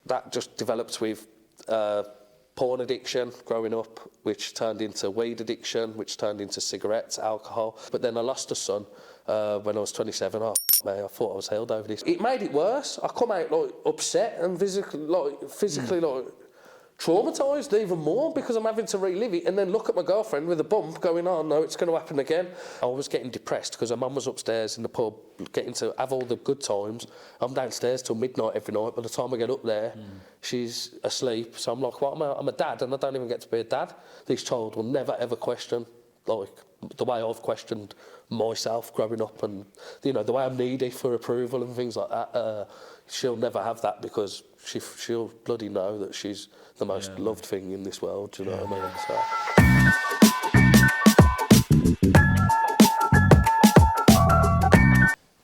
that just developed with porn addiction growing up, which turned into weed addiction, which turned into cigarettes, alcohol. But then I lost a son when I was 27. Oh, man, I thought I was healed over this. It made it worse. I come out like upset and physically traumatised even more because I'm having to relive it and then look at my girlfriend with a bump going, oh no, it's going to happen again. I was getting depressed because her mum was upstairs in the pub getting to have all the good times. I'm downstairs till midnight every night. By the time I get up there, she's asleep. So I'm like, well, I'm a dad and I don't even get to be a dad. This child will never ever question like the way I've questioned myself growing up and, you know, the way I'm needy for approval and things like that. She'll never have that because she'll bloody know that she's the most loved thing in this world, do you know what I mean? So.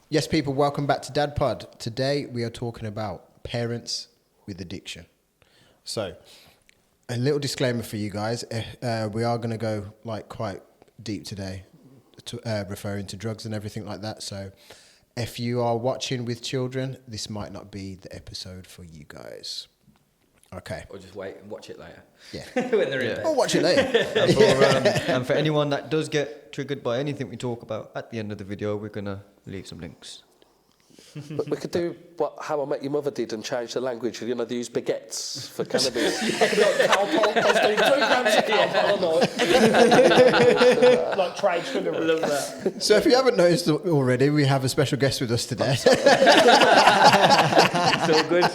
Yes, people, welcome back to DadPod. Today we are talking about parents with addiction. So, a little disclaimer for you guys. We are going to go like quite deep today, referring to drugs and everything like that. So, if you are watching with children, this might not be the episode for you guys. Okay. Or just wait and watch it later. Yeah. When they're in bed. Or watch it later. And for anyone that does get triggered by anything we talk about at the end of the video, we're going to leave some links. But we could do what How I Met Your Mother did and change the language. You know, they use baguettes for cannabis. Like trade sugar. I love that. So if you haven't noticed already, we have a special guest with us today. So good.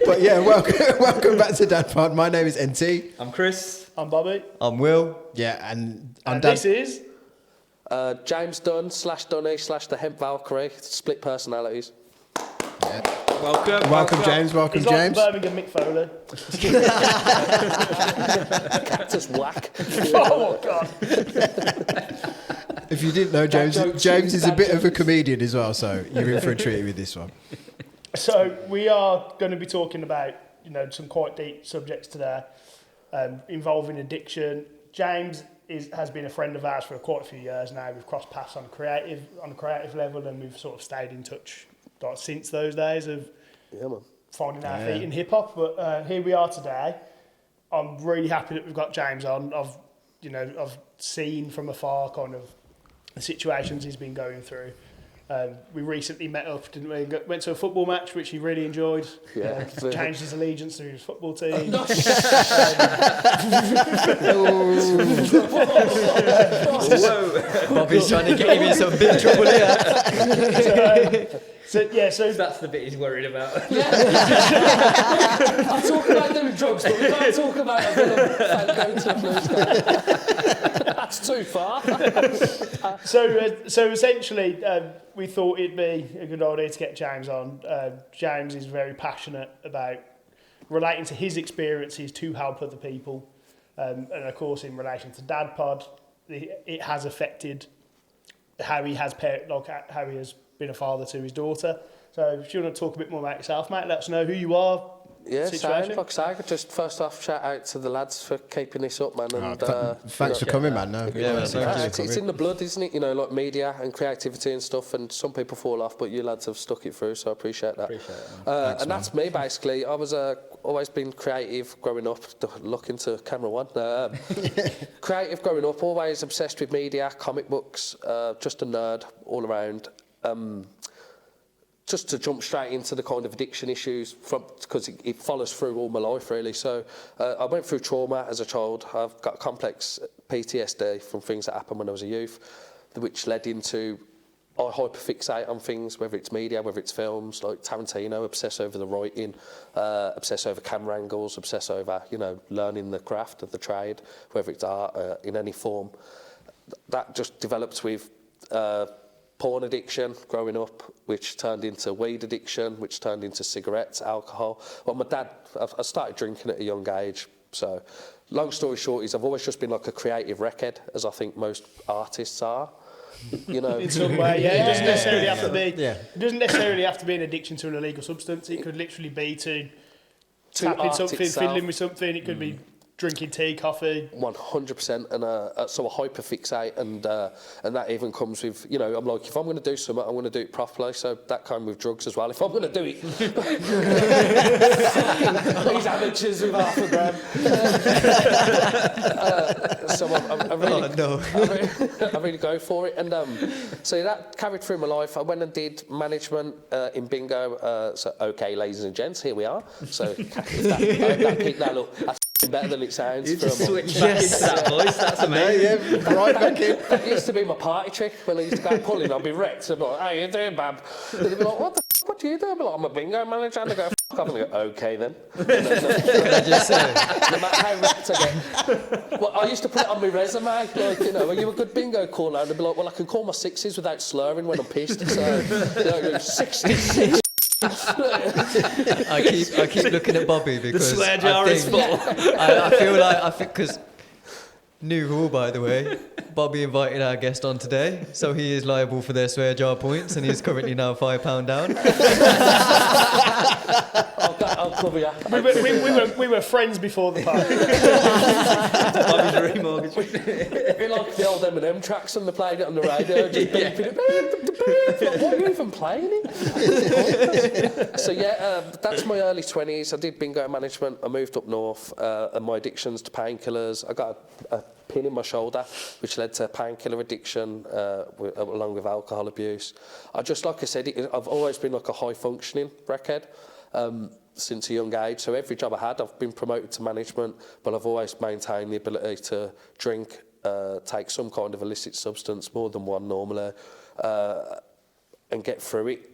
But yeah, welcome back to DadPod. My name is NT. I'm Chris. I'm Bobby. I'm Will. Yeah, and This is... James Dunn / Dunny / the Hemp Valkyrie, split personalities. Yeah. Welcome James. Welcome, He's James. like Birmingham Mick Foley. Cactus whack. Oh, God. If you didn't know, James is a bit of a comedian as well, so you're in for a treat with this one. So we are going to be talking about, you know, some quite deep subjects today involving addiction. James has been a friend of ours for quite a few years now. We've crossed paths on a creative level, and we've sort of stayed in touch like, since those days of finding our feet in hip hop. But here we are today. I'm really happy that we've got James on. I've seen from afar kind of the situations he's been going through. We recently met up, didn't we? Went to a football match, which he really enjoyed. Yeah. Changed his allegiance to his football team. Bobby's trying to get him in some big trouble here. So That's the bit he's worried about. I'll talk about doing drugs, but we can't talk about going to a blues game. That's too far. So essentially, we thought it'd be a good idea to get James on. James is very passionate about relating to his experiences to help other people, and of course, in relation to DadPod, it has affected how he has how he has been a father to his daughter. So, if you want to talk a bit more about yourself, mate, let us know who you are. Yeah, like I said, just first off, shout out to the lads for keeping this up, man. And thanks for coming, man. No, it's in the blood, isn't it? You know, like media and creativity and stuff. And some people fall off, but you lads have stuck it through, so I appreciate that. Thanks, and that's me basically. I was always been creative growing up. Look into camera one. Creative growing up, always obsessed with media, comic books. Just a nerd all around. Just to jump straight into the kind of addiction issues, because it follows through all my life, really. So I went through trauma as a child. I've got complex PTSD from things that happened when I was a youth, which led into I hyperfixate on things, whether it's media, whether it's films, like Tarantino, obsess over the writing, obsess over camera angles, obsess over, you know, learning the craft of the trade, whether it's art in any form. That just developed with... porn addiction growing up, which turned into weed addiction, which turned into cigarettes, alcohol. Well, my dad, I started drinking at a young age. So, long story short is I've always just been like a creative wreckhead, as I think most artists are. You know, in some way, yeah. It doesn't necessarily have to be. Yeah. It doesn't necessarily have to be an addiction to an illegal substance. It could literally be to tapping something, fiddling with something. It could be drinking tea, coffee. 100%, and so I hyperfixate, and that even comes with, you know, I'm like, if I'm going to do something, I'm going to do it properly. So that came with drugs as well. If I'm going to do it, these amateurs with half a gram. So I really go for it, and so that carried through my life. I went and did management in bingo. So okay, ladies and gents, here we are. So that picked that up. That's better than it sounds. You For a just month. switch back into that voice. That's amazing. Right back in. That used to be my party trick when I used to go pulling. I'd be wrecked. I'd be like, "How you doing, bab?" And they'd be like, "What the f***? What do you do?" I'd be like, "I'm a bingo manager." And I go, "F*** off," and I go, "Okay then." Can I just say? No matter how wrecked I get. Well, I used to put it on my resume, like, you know, are you a good bingo caller? And they'd be like, "Well, I can call my sixes without slurring when I'm pissed." So, you know, 66. I keep looking at Bobby because The swear jar is full. I think because new rule, by the way, Bobby invited our guest on today, so he is liable for their swear jar points, and he's currently now £5 down. I'll cover you. We were friends before the party. Bobby's remortgage. It'd be like the old M&M tracks and they played it on the radio, just beeping it. Like, what are you even playing it? So yeah, that's my early 20s. I did bingo management. I moved up north, and my addictions to painkillers. I got a pin in my shoulder, which led to painkiller addiction, along with alcohol abuse. Like I said, I've always been like a high-functioning wreckhead. Since a young age, so every job I had, I've been promoted to management, but I've always maintained the ability to drink, take some kind of illicit substance, more than one normally, and get through it,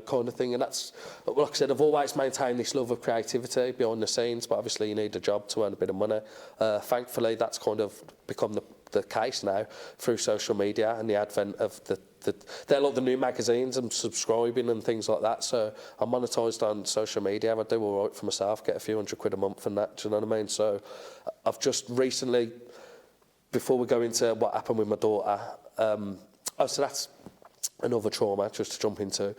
kind of thing. And that's, like I said, I've always maintained this love of creativity behind the scenes, but obviously you need a job to earn a bit of money. Thankfully, that's kind of become the case now through social media and the advent of they're like the new magazines. I'm subscribing and things like that, so I'm monetised on social media. I do all right for myself, get a few £100 a month and that, do you know what I mean? So I've just recently, before we go into what happened with my daughter, so that's another trauma just to jump into.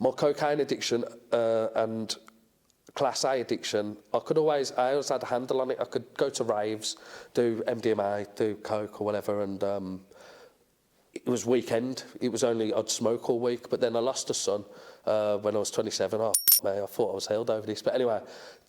My cocaine addiction and Class A addiction, I always had a handle on it. I could go to raves, do MDMA, do coke or whatever, and it was weekend. It was only I'd smoke all week, but then I lost a son when I was 27. Oh, man, I thought I was held over this. But anyway,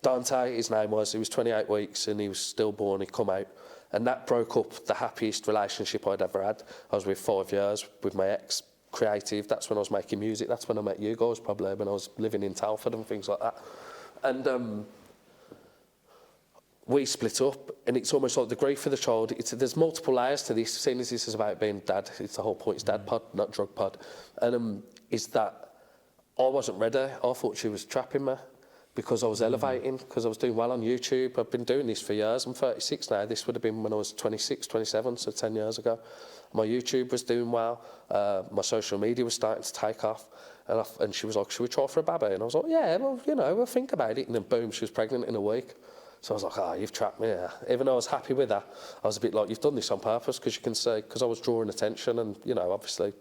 Dante, his name was, he was 28 weeks and he was stillborn. He'd come out, and that broke up the happiest relationship I'd ever had. I was with 5 years with my ex, creative. That's when I was making music. That's when I met you guys, probably when I was living in Telford and things like that. And we split up, and it's almost like the grief of the child. There's multiple layers to this, seeing as this is about being dad. It's the whole point. It's DadPod, not drug pod. And is that I wasn't ready. I thought she was trapping me because I was elevating, because I was doing well on YouTube. I've been doing this for years. I'm 36 now. This would have been when I was 26, 27, so 10 years ago. My YouTube was doing well. My social media was starting to take off. And she was like, "Should we try for a baby?" And I was like, "Yeah, well, you know, we'll think about it." And then boom, she was pregnant in a week. So I was like, you've trapped me here. Even though I was happy with her, I was a bit like, you've done this on purpose, because you can say, because I was drawing attention, and, you know, obviously,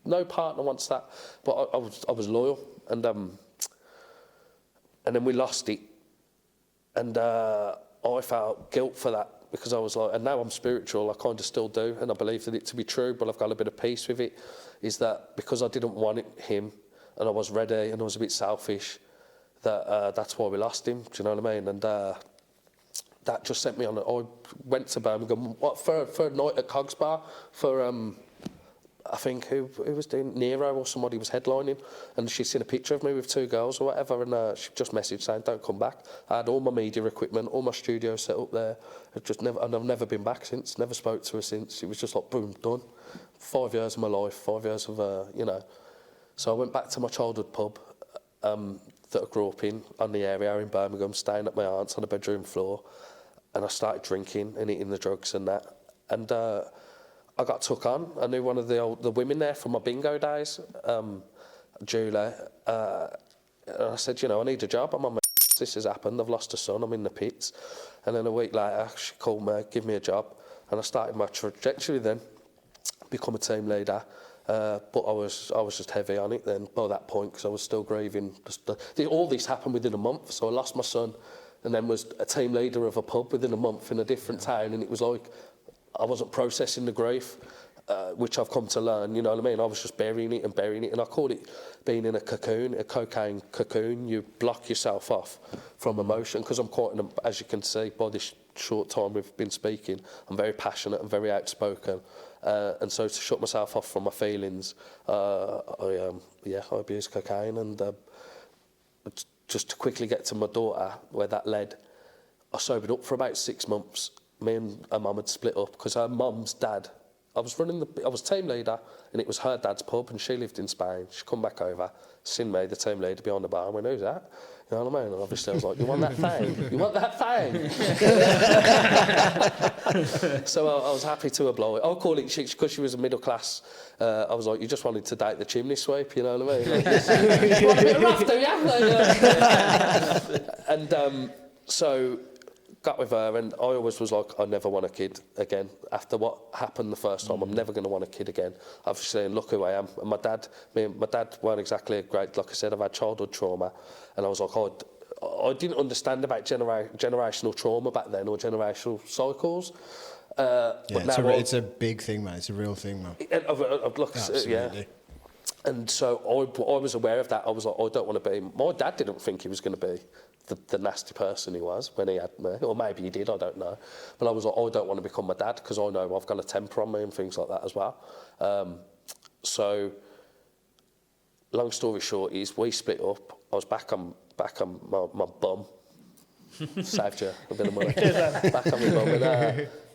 no partner wants that. But I was loyal, and then we lost it. And I felt guilt for that, because I was like, and now I'm spiritual, I kind of still do, and I believe that it to be true, but I've got a bit of peace with it, is that because I didn't want him, and I was ready, and I was a bit selfish, that's why we lost him, do you know what I mean? And that just sent me on. I went to Birmingham for a night at Cogs Bar for I think who was doing Nero or somebody was headlining, and she'd seen a picture of me with 2 girls or whatever, and she just messaged saying, "Don't come back." I had all my media equipment, all my studio set up there. And I've never been back since. Never spoke to her since. It was just like boom, done. 5 years of my life, 5 years of you know. So I went back to my childhood pub that I grew up in on the area in Birmingham, staying at my aunt's on the bedroom floor. And I started drinking and eating the drugs and that. And I got took on. I knew one of the women there from my bingo days, Julie. And I said, you know, I need a job. I'm on my this has happened. I've lost a son. I'm in the pits. And then a week later, she called me, give me a job. And I started my trajectory then, become a team leader. But I was just heavy on it then by that point, because I was still grieving. All this happened within a month. So I lost my son. and then was a team leader of a pub within a month in a different town, and it was like I wasn't processing the grief, which I've come to learn, you know what I mean? I was just burying it, and I call it being in a cocoon, a cocaine cocoon. You block yourself off from emotion, because I'm quite, as you can see by this short time we've been speaking, I'm very passionate and very outspoken, and so to shut myself off from my feelings, I abused cocaine, and just to quickly get to my daughter, where that led, I sobered up for about 6 months. Me and her mum had split up because her mum's dad, I was team leader, and it was her dad's pub, and she lived in Spain. She come back over, seen me, the team leader, behind the bar, and went, "Who's that?" You know what I mean? And obviously I was like, "You want that thing? You want that thing?" So I was happy to oblige. I'll call it, because she was a middle class, I was like, "You just wanted to date the chimney sweep," you know what I mean? Like, you want a bit of rough, do you? And so got with her, and I always was like, I never want a kid again. After what happened the first time, I'm never going to want a kid again. Obviously, and look who I am. And my dad weren't exactly a great, like I said, I've had childhood trauma, and I was like, I didn't understand about generational trauma back then, or generational cycles. But now it's a big thing, man. It's a real thing, man. Absolutely. And so I was aware of that. I was like, I don't want to be. My dad didn't think he was going to be the nasty person he was when he had me, or maybe he did, I don't know. But I was like, I don't want to become my dad, because I know I've got a temper on me and things like that as well. So, long story short is, we split up. I was back on my bum. Saved you a bit of money. Back on my bum.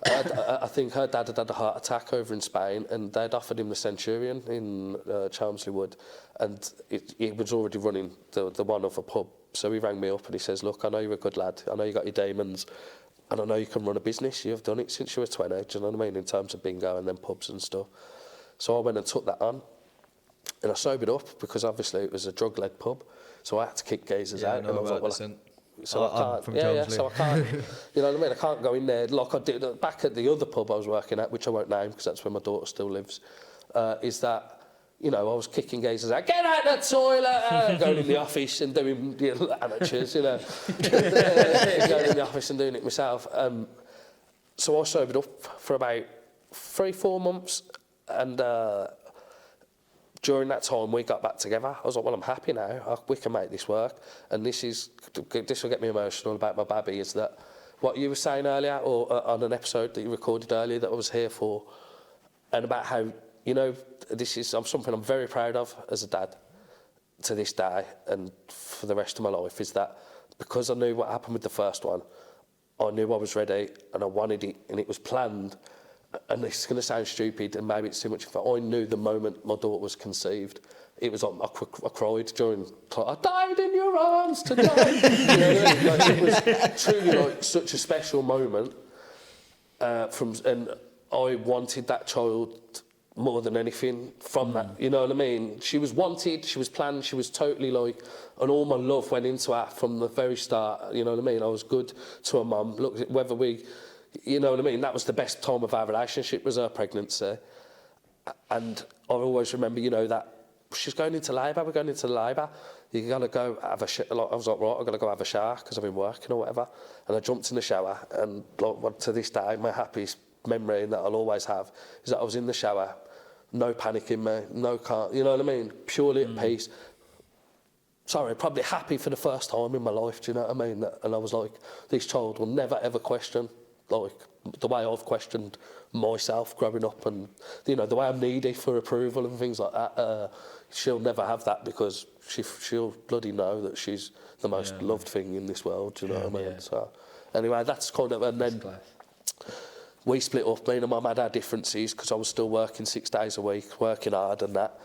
And, I think her dad had a heart attack over in Spain, and they'd offered him the Centurion in Chelmsley Wood, and he was already running the one other pub. So he rang me up and he says, "Look, I know you're a good lad. I know you got your demons, and I know you can run a business. You've done it since you were 20, do you know what I mean, in terms of bingo and then pubs and stuff." So I went and took that on, and I sobered up, because obviously it was a drug-led pub. So I had to kick geezers out. I And I was like, well, so I can't, from so I can't, you know what I mean? I can't go in there like I did back at the other pub I was working at, which I won't name because that's where my daughter still lives, is that, you know, I was kicking geezers out, "Get out the toilet!" Going in the office and doing amateurs, you know. Going in the office and doing it myself. So I sobered up for about 3-4 months, and during that time we got back together. I was like, well, I'm happy now. We can make this work. And this will get me emotional about my baby, is that what you were saying earlier, or on an episode that you recorded earlier that I was here for, and about how, you know, this is something I'm very proud of as a dad to this day and for the rest of my life, is that because I knew what happened with the first one, I knew I was ready and I wanted it, and it was planned. And it's going to sound stupid, and maybe it's too much, but I knew the moment my daughter was conceived, it was like I cried during, "I died in your arms today." You know, like, it was truly like such a special moment. And I wanted that child more than anything from that. You know what I mean? She was wanted, she was planned, she was totally like, and all my love went into her from the very start. You know what I mean? I was good to her mum. Look, whether we. You know what I mean? That was the best time of our relationship, was her pregnancy. And I always remember, you know, that she's going into labour, we're going into labour. You got to go have a shower. I was like, right, I've got to go have a shower because I've been working or whatever. And I jumped in the shower, and like, to this day, my happiest memory that I'll always have is that I was in the shower, no panic in me, you know what I mean? Purely at peace. Sorry, probably happy for the first time in my life, do you know what I mean? And I was like, this child will never ever question, like, the way I've questioned myself growing up, and, you know, the way I'm needy for approval and things like that. She'll never have that, because she'll bloody know that she's the most loved thing in this world, do you know what I mean? Yeah. So, anyway, that's kind of, and then we split up. Me and Mum had our differences, because I was still working 6 days a week, working hard and that.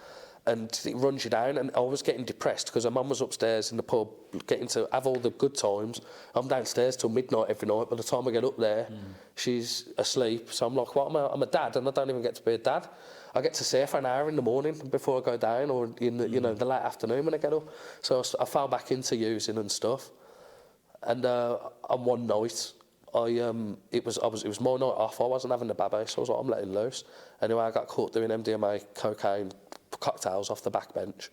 And it runs you down, and I was getting depressed because her mum was upstairs in the pub getting to have all the good times. I'm downstairs till midnight every night. By the time I get up there, she's asleep. So I'm like, well, I'm a dad, and I don't even get to be a dad. I get to see her for an hour in the morning before I go down, or in the, you know, the late afternoon when I get up. So I fell back into using and stuff. And on one night, it was my night off. I wasn't having a baby, so I was like, I'm letting loose. Anyway, I got caught doing MDMA, cocaine, cocktails off the back bench.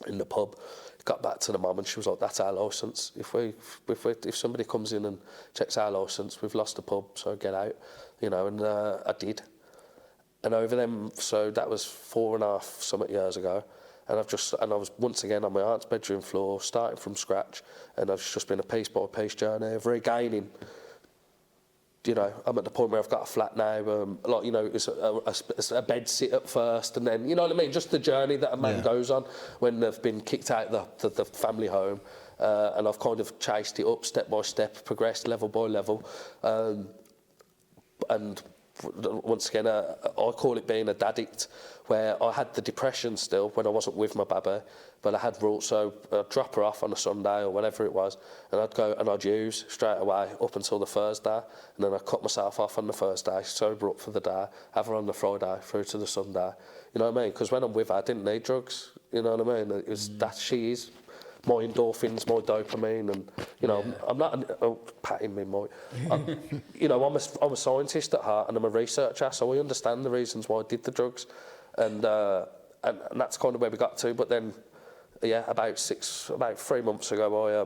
in the pub. Got back to the mum and she was like, "That's our licence. If somebody comes in and checks our licence, we've lost the pub, so get out," you know. And I did. And over them, so that was 4.5 something years ago. And I was once again on my aunt's bedroom floor, starting from scratch. And I've just been a piece by piece journey of regaining. You know, I'm at the point where I've got a flat now. Like, you know, it's a bed sit at first, and then, you know what I mean? Just the journey that a man goes on when they've been kicked out the family home. And I've kind of chased it up step by step, progressed level by level. And once again, I call it being a daddict, where I had the depression still when I wasn't with my baby, but I had rules. So I'd drop her off on a Sunday or whatever it was, and I'd go and I'd use straight away up until the Thursday, and then I'd cut myself off on the Thursday, sober up for the day, have her on the Friday through to the Sunday. You know what I mean? Because when I'm with her, I didn't need drugs. You know what I mean? It was that she is my endorphins, my dopamine, and you know, I'm not patting me, Mike. You know, I'm a scientist at heart, and I'm a researcher, so I understand the reasons why I did the drugs, and that's kind of where we got to. But then, about 3 months ago, I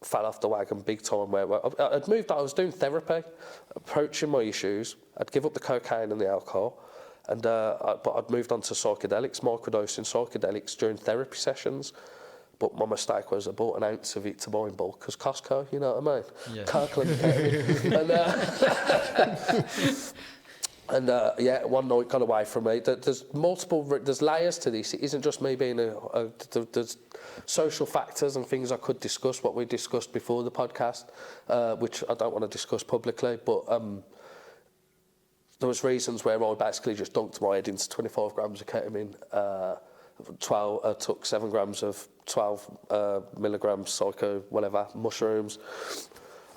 fell off the wagon big time. Where I'd moved on. I was doing therapy, approaching my issues. I'd give up the cocaine and the alcohol, and but I'd moved on to psychedelics, microdosing psychedelics during therapy sessions. But my mistake was I bought an ounce of it to buy in bulk, because Costco, you know what I mean? Yeah. Kirkland. And one night got away from me. There's layers to this. It isn't just me being there's social factors and things I could discuss, what we discussed before the podcast, which I don't want to discuss publicly, but there was reasons where I basically just dunked my head into 25 grams of ketamine, took 7 grams of 12 milligrams psycho, whatever, mushrooms,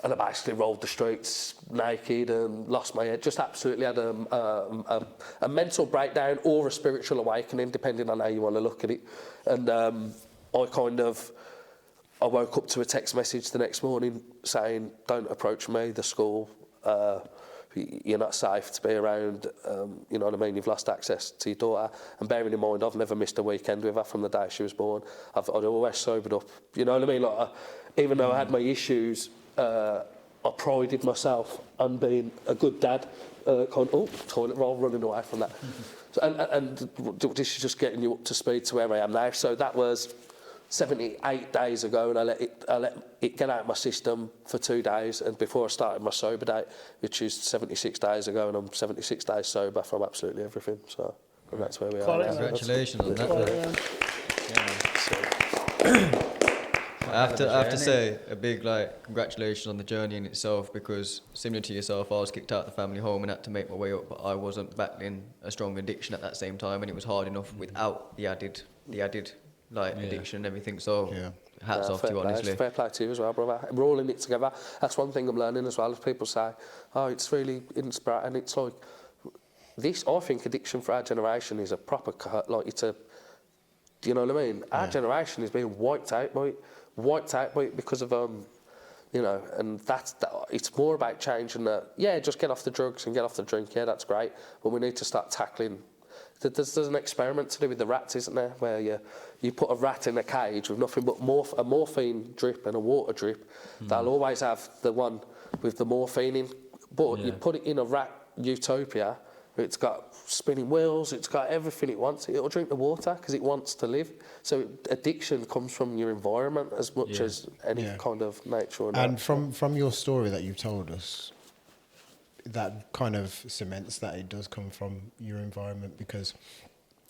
and I basically rolled the streets naked and lost my head. Just absolutely had a mental breakdown or a spiritual awakening, depending on how you want to look at it. And I woke up to a text message the next morning saying, "Don't approach me, the school. You're not safe to be around, you know what I mean? You've lost access to your daughter." And bearing in mind, I've never missed a weekend with her from the day she was born. I'd always sobered up, you know what I mean? Like, even though I had my issues, I prided myself on being a good dad. Toilet roll, running away from that. So, and this is just getting you up to speed to where I am now. So that was 78 days ago, and I let it get out of my system for 2 days, and before I started my sober date, which is 76 days ago, and I'm 76 days sober from absolutely everything. So that's where we are now. Congratulations on that. Yeah. I have to say a big congratulations on the journey in itself, because similar to yourself, I was kicked out of the family home and had to make my way up, but I wasn't battling a strong addiction at that same time, and it was hard enough without the added addiction and everything. So hats off to you, honestly. Fair play to you as well, brother. We're all in it together. That's one thing I'm learning as well. As people say, "Oh, it's really inspiring," and it's like this. I think addiction for our generation is a proper do you know what I mean? Our generation is being wiped out by it because of you know, and it's more about changing just get off the drugs and get off the drink. Yeah, that's great, but we need to start tackling. There's an experiment to do with the rats, isn't there, where you put a rat in a cage with nothing but a morphine drip and a water drip. They'll always have the one with the morphine in, but you put it in a rat utopia. It's got spinning wheels, it's got everything it wants. It'll drink the water because it wants to live. So addiction comes from your environment as much as any kind of nature. And from your story that you've told us, that kind of cements that it does come from your environment, because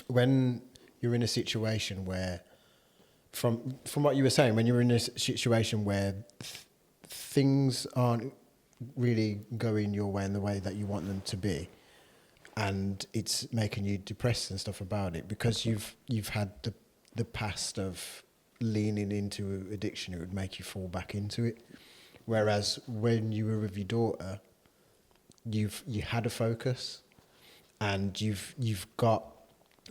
when you're in a situation where, from what you were saying, when you're in a situation where things aren't really going your way in the way that you want them to be, and it's making you depressed and stuff about it, because you've had the past of leaning into addiction, it would make you fall back into it. Whereas when you were with your daughter, you had a focus, and you've got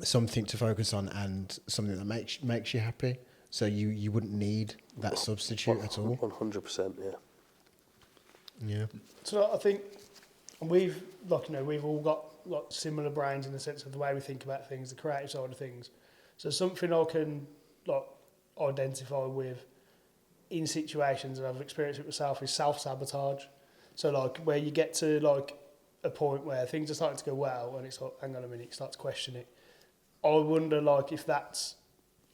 something to focus on and something that makes you happy. So you wouldn't need that substitute at all. 100%, Yeah. So I think we've all got similar brains in the sense of the way we think about things, the creative side of things. So something I can like identify with in situations, and I've experienced it myself, is self-sabotage. So like where you get to like a point where things are starting to go well, and it's like, hang on a minute, you start to question it. I wonder like if that's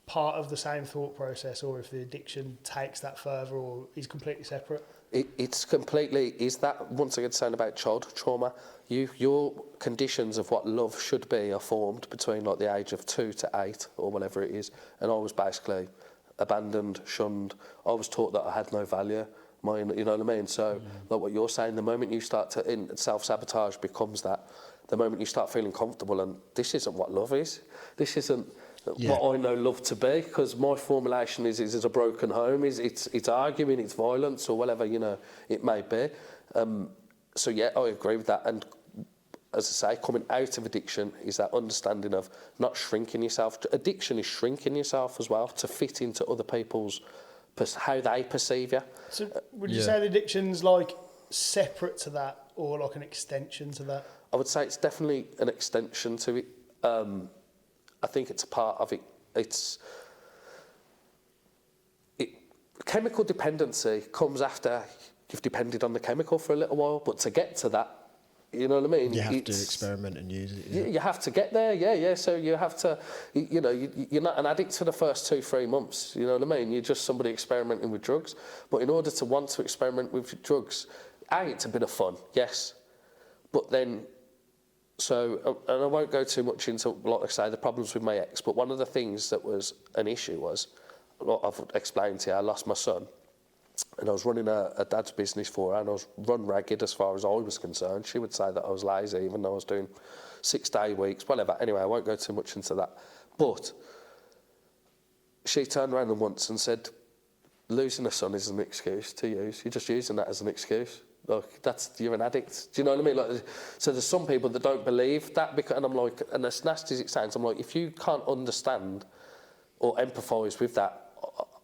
part of the same thought process, or if the addiction takes that further, or is completely separate. It's completely, is that, once again, saying about childhood trauma, your conditions of what love should be are formed between like the age of 2 to 8 or whatever it is, and I was basically abandoned, shunned. I was taught that I had no value. You know what I mean? So, like what you're saying, the moment you start to, self-sabotage becomes that. The moment you start feeling comfortable, and this isn't what love is. This isn't what I know love to be, because my formulation is a broken home. It's arguing, it's violence, or whatever, you know, it may be. So yeah, I agree with that. And as I say, coming out of addiction is that understanding of not shrinking yourself. Addiction is shrinking yourself as well to fit into other people's, how they perceive you. So would you say the addiction's like separate to that, or like an extension to that? I would say it's definitely an extension to it. I think it's a part of it. Chemical dependency comes after you've depended on the chemical for a little while, but to get to that, you know what I mean? You have to experiment and use it. You have to get there, yeah. So you have to, you know, you're not an addict for the first 2-3 months, you know what I mean? You're just somebody experimenting with drugs. But in order to want to experiment with drugs, it's a bit of fun, yes. But then, so, and I won't go too much into, like I say, the problems with my ex, but one of the things that was an issue was, like I've explained to you, I lost my son. And I was running a dad's business for her, and I was run ragged as far as I was concerned. She would say that I was lazy, even though I was doing 6-day weeks, whatever. Anyway, I won't go too much into that. But she turned around once and said, losing a son is an excuse to use. You're just using that as an excuse. Like, you're an addict. Do you know what I mean? Like, so there's some people that don't believe that, and I'm like, and as nasty as it sounds, I'm like, if you can't understand or empathise with that,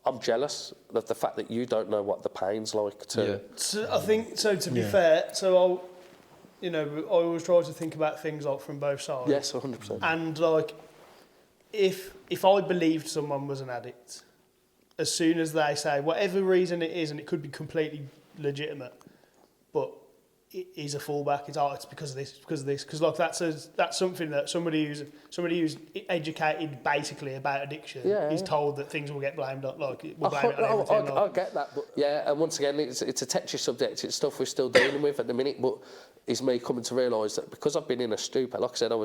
I'm jealous of the fact that you don't know what the pain's like to... Yeah. So I think, so to be fair, so I always try to think about things like from both sides. Yes, 100%. And like, if I believed someone was an addict, as soon as they say, whatever reason it is, and it could be completely legitimate, but it is a fallback, it's because of this, because like that's something that somebody who's educated basically about addiction is told that things will get blamed on, like we'll blame it on everything. I get that, but yeah, and once again, it's a touchy subject. It's stuff we're still dealing with at the minute, but it's me coming to realise that because I've been in a stupor. Like I said, I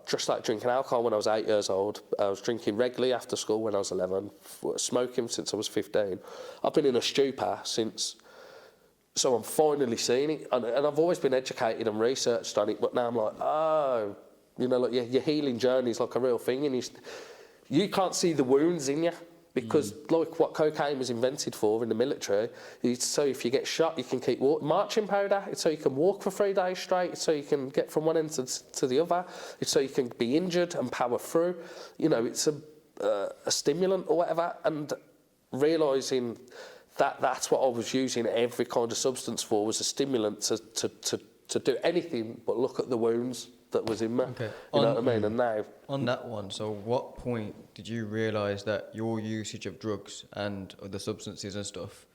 just started drinking alcohol when I was 8 years old. I was drinking regularly after school when I was 11, smoking since I was 15. I've been in a stupor since. So I'm finally seeing it, and I've always been educated and researched on it, but now I'm like, oh, you know, like your healing journey is like a real thing, and you can't see the wounds in you, because like what cocaine was invented for in the military, it's so if you get shot, you can keep marching powder, it's so you can walk for 3 days straight, it's so you can get from one end to the other, it's so you can be injured and power through, you know, it's a stimulant or whatever, and realising that's what I was using every kind of substance for, was a stimulant to do anything but look at the wounds that was in me. Okay. You know what I mean? And now... On that one, so what point did you realise that your usage of drugs and other substances and stuff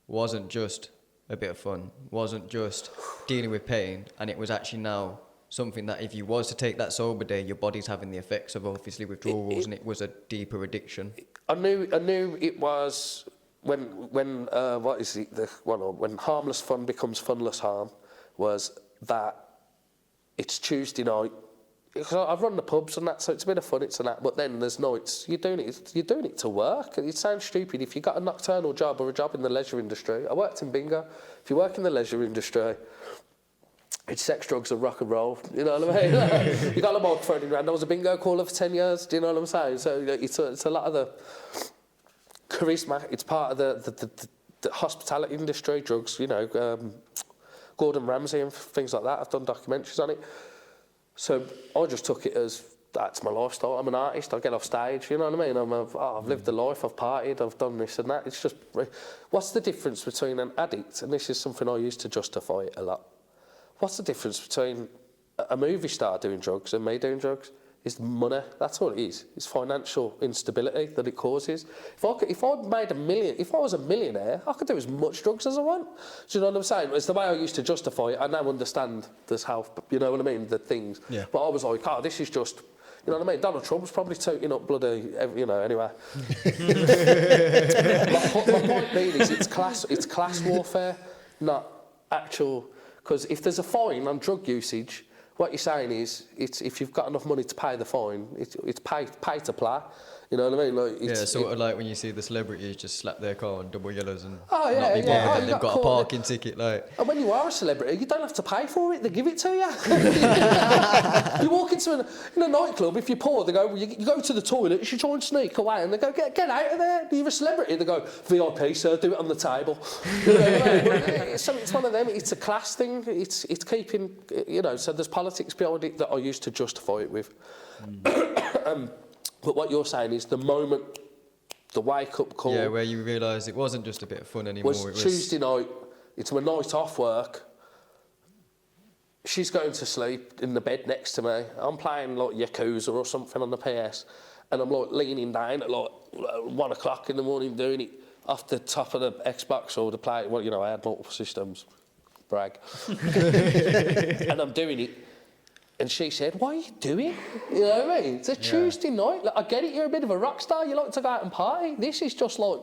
wasn't just a bit of fun, wasn't just dealing with pain, and it was actually now something that if you was to take that sober day, your body's having the effects of obviously withdrawals, and it was a deeper addiction? I knew it was... When harmless fun becomes funless harm, was that it's Tuesday night. I've run the pubs and that, so it's a bit of fun, it's and that. But then there's nights you're doing it to work. It sounds stupid if you got a nocturnal job or a job in the leisure industry. I worked in bingo. If you work in the leisure industry, it's sex, drugs, and rock and roll. You know what I mean? You got a microphone around. I was a bingo caller for 10 years. Do you know what I'm saying? So it's a lot of the charisma. It's part of the hospitality industry, drugs, you know, Gordon Ramsay and things like that. I've done documentaries on it. So I just took it as, that's my lifestyle. I'm an artist, I get off stage, you know what I mean? I've lived a life, I've partied, I've done this and that. It's just, what's the difference between an addict, and this is something I used to justify it a lot. What's the difference between a movie star doing drugs and me doing drugs? is money. That's all it is. It's financial instability that it causes. If I made $1 million, if I was a millionaire, I could do as much drugs as I want. Do you know what I'm saying? It's the way I used to justify it. I now understand this health, you know what I mean, the things. Yeah. But I was like, this is just, you know what I mean? Donald Trump's probably toting up bloody, you know, anyway. my point being is it's class warfare, not actual, because if there's a fine on drug usage, what you're saying is, it's if you've got enough money to pay the fine, it's pay to play. You know what I mean? Like, Sort of like when you see the celebrities just slap their car on double yellows and Oh, yeah, not be bothered yeah. Oh, that you they've got got a caught. parking ticket. Like, And when you are a celebrity, you don't have to pay for it. They give it to you. You walk into in a nightclub, if you're poor, they go, you go to the toilet, you should try and sneak away, and they go, get out of there. You're a celebrity. They go, VIP, sir, do it on the table. You know what I mean? So it's one of them. It's a class thing. It's keeping, you know, so there's politics behind it that I used to justify it with. But what you're saying is the moment, the wake-up call... yeah, where you realise it wasn't just a bit of fun anymore. was Tuesday night. It's my night off work. She's going to sleep in the bed next to me. I'm playing like Yakuza or something on the PS, and I'm like leaning down at like 1 o'clock in the morning doing it off the top of the Xbox or the play. Well, you know, I had multiple systems. Brag. And I'm doing it. And she said, what are you doing? You know what I mean? It's a Tuesday night. Like, I get it, you're a bit of a rock star. You like to go out and party. This is just like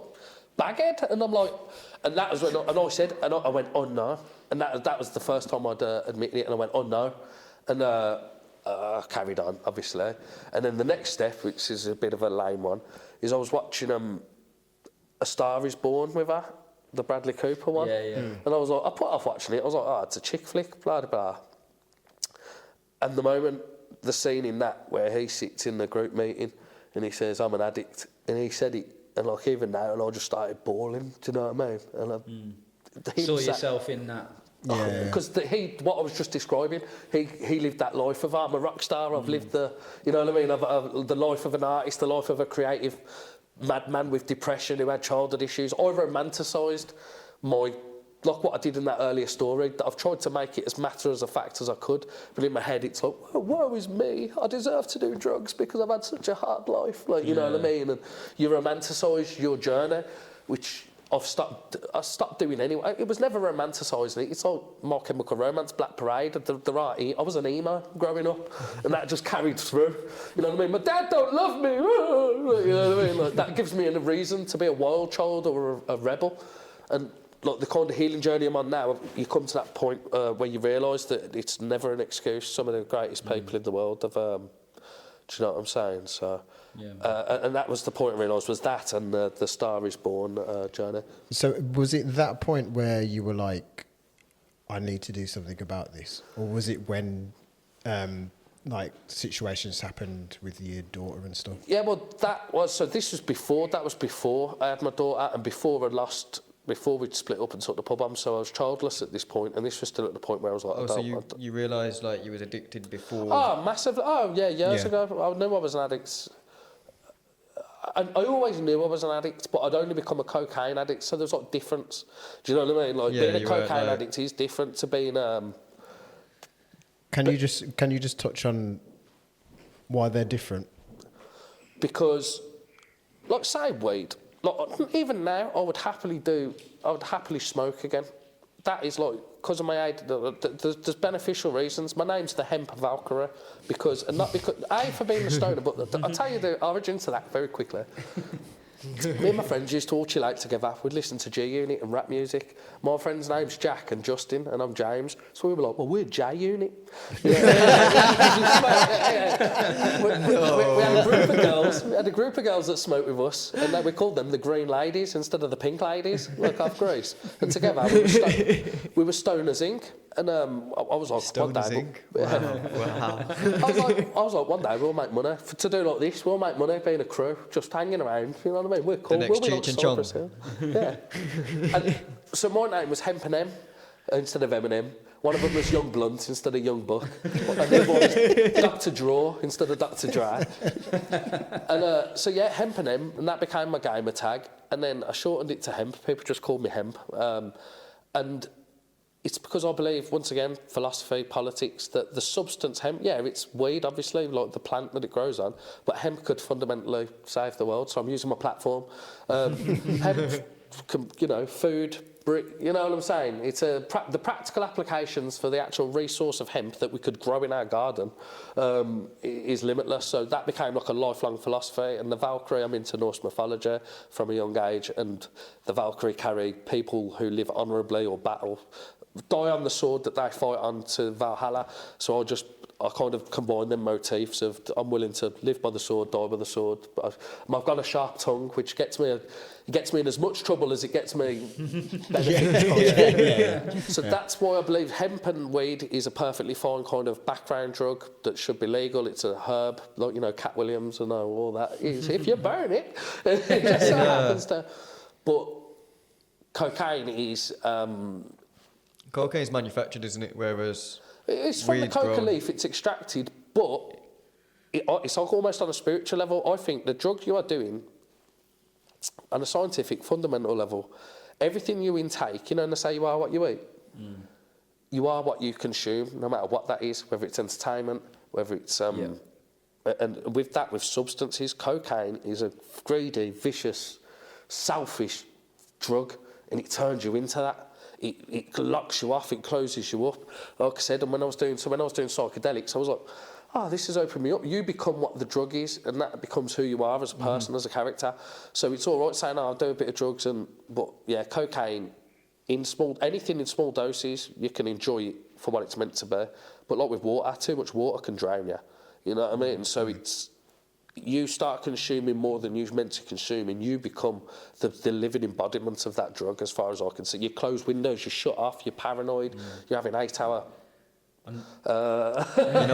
baghead. And I'm like, and that was when I said, and I went, oh no. And that was the first time I'd admitted it. And I went, oh no. And I carried on, obviously. And then the next step, which is a bit of a lame one, is I was watching A Star Is Born with her, the Bradley Cooper one. Yeah, yeah. And I was like, I put off watching it. I was like, it's a chick flick, blah, blah, blah. And the moment, the scene in that where he sits in the group meeting and he says, I'm an addict, and he said it, and like even now, and I just started bawling, do you know what I mean? And Saw yourself in that. because what I was just describing, he lived that life of I'm a rock star. I've lived the, you know what I mean, of the life of an artist, the life of a creative madman with depression who had childhood issues. I romanticised like what I did in that earlier story. I've tried to make it as matter as a fact as I could, but in my head it's like, woe is me, I deserve to do drugs because I've had such a hard life, like, you know what I mean? And you romanticise your journey, which I stopped doing anyway. It was never romanticising it. It's like My Chemical Romance, Black Parade. I was an emo growing up, and that just carried through. You know what I mean? My dad don't love me. You know what I mean? Like, that gives me a reason to be a wild child or a rebel. And like the kind of healing journey I'm on now, you come to that point where you realise that it's never an excuse. Some of the greatest people in the world have. Do you know what I'm saying? So, and that was the point I realised, was that and the Star Is Born journey. So was it that point where you were like, I need to do something about this? Or was it when like situations happened with your daughter and stuff? Yeah, well, this was before. That was before I had my daughter, and before we'd split up and took the pub on, so I was childless at this point, and this was still at the point where I was like, oh, so you realised like you was addicted before? Oh, massively. Oh, yeah, years ago. I knew I was an addict. I always knew I was an addict, but I'd only become a cocaine addict, so there's like difference. Do you know what I mean? Like being a cocaine addict is different to being. Can you just touch on why they're different? Because, like, say weed. Like, even now, I would happily smoke again. That is like, because of my age, there's beneficial reasons. My name's the Hemp Valkyrie, and not because, for being a stoner, but I'll tell you the origin to that very quickly. Me and my friends used to all chill out together. We'd listen to G-Unit and rap music. My friend's name's Jack and Justin, and I'm James. So we were like, well, we're J-Unit. We had a group of girls that smoked with us, and we called them the Green Ladies instead of the Pink Ladies, like off Greece. And together we were Stoners Inc. And I was like, Stoners Inc. Wow. I was like, one day we'll make money. To do like this, we'll make money being a crew, just hanging around, you know what I mean? We're cool. The next We'll be like Cheech and Chong. Cypress Hill. Yeah. And so my name was Hemp&M instead of Eminem. One of them was Young Blunt instead of Young Buck. And the other one was Dr. Draw instead of Dr. Dre. And so yeah, Hemp&M, and that became my gamer tag. And then I shortened it to Hemp. People just called me Hemp. And it's because I believe, once again, philosophy, politics, that the substance hemp, yeah, it's weed, obviously, like the plant that it grows on, but hemp could fundamentally save the world. So I'm using my platform. Hemp, food, brick, you know what I'm saying? It's the practical applications for the actual resource of hemp that we could grow in our garden is limitless. So that became like a lifelong philosophy. And the Valkyrie, I'm into Norse mythology from a young age, and the Valkyrie carry people who live honourably or battle, die on the sword that they fight on to Valhalla. So I kind of combine them motifs of I'm willing to live by the sword, die by the sword. But I've got a sharp tongue, which gets me in as much trouble as it gets me benefits. So that's why I believe hemp and weed is a perfectly fine kind of background drug that should be legal. It's a herb, like, Cat Williams and all that is. If you burn it, it just so happens to. But cocaine is... Cocaine is manufactured, isn't it? Whereas it's from the coca grown. leaf, it's extracted, but it's like almost on a spiritual level. I think the drug you are doing, on a scientific, fundamental level, everything you intake, and they say you are what you eat. You are what you consume, no matter what that is, whether it's entertainment, whether it's... And with substances, cocaine is a greedy, vicious, selfish drug, and it turns you into that. It locks you off, it closes you up. Like I said, and when I was doing psychedelics, I was like, this has opened me up. You become what the drug is, and that becomes who you are as a person, as a character. So it's all right saying, I'll do a bit of drugs, but yeah, cocaine, anything in small doses, you can enjoy it for what it's meant to be. But like with water, too much water can drown you. You know what I mean? So you start consuming more than you're meant to consume, and you become the living embodiment of that drug, as far as I can see. You close windows, you shut off, you're paranoid, you're having 8-hour... You know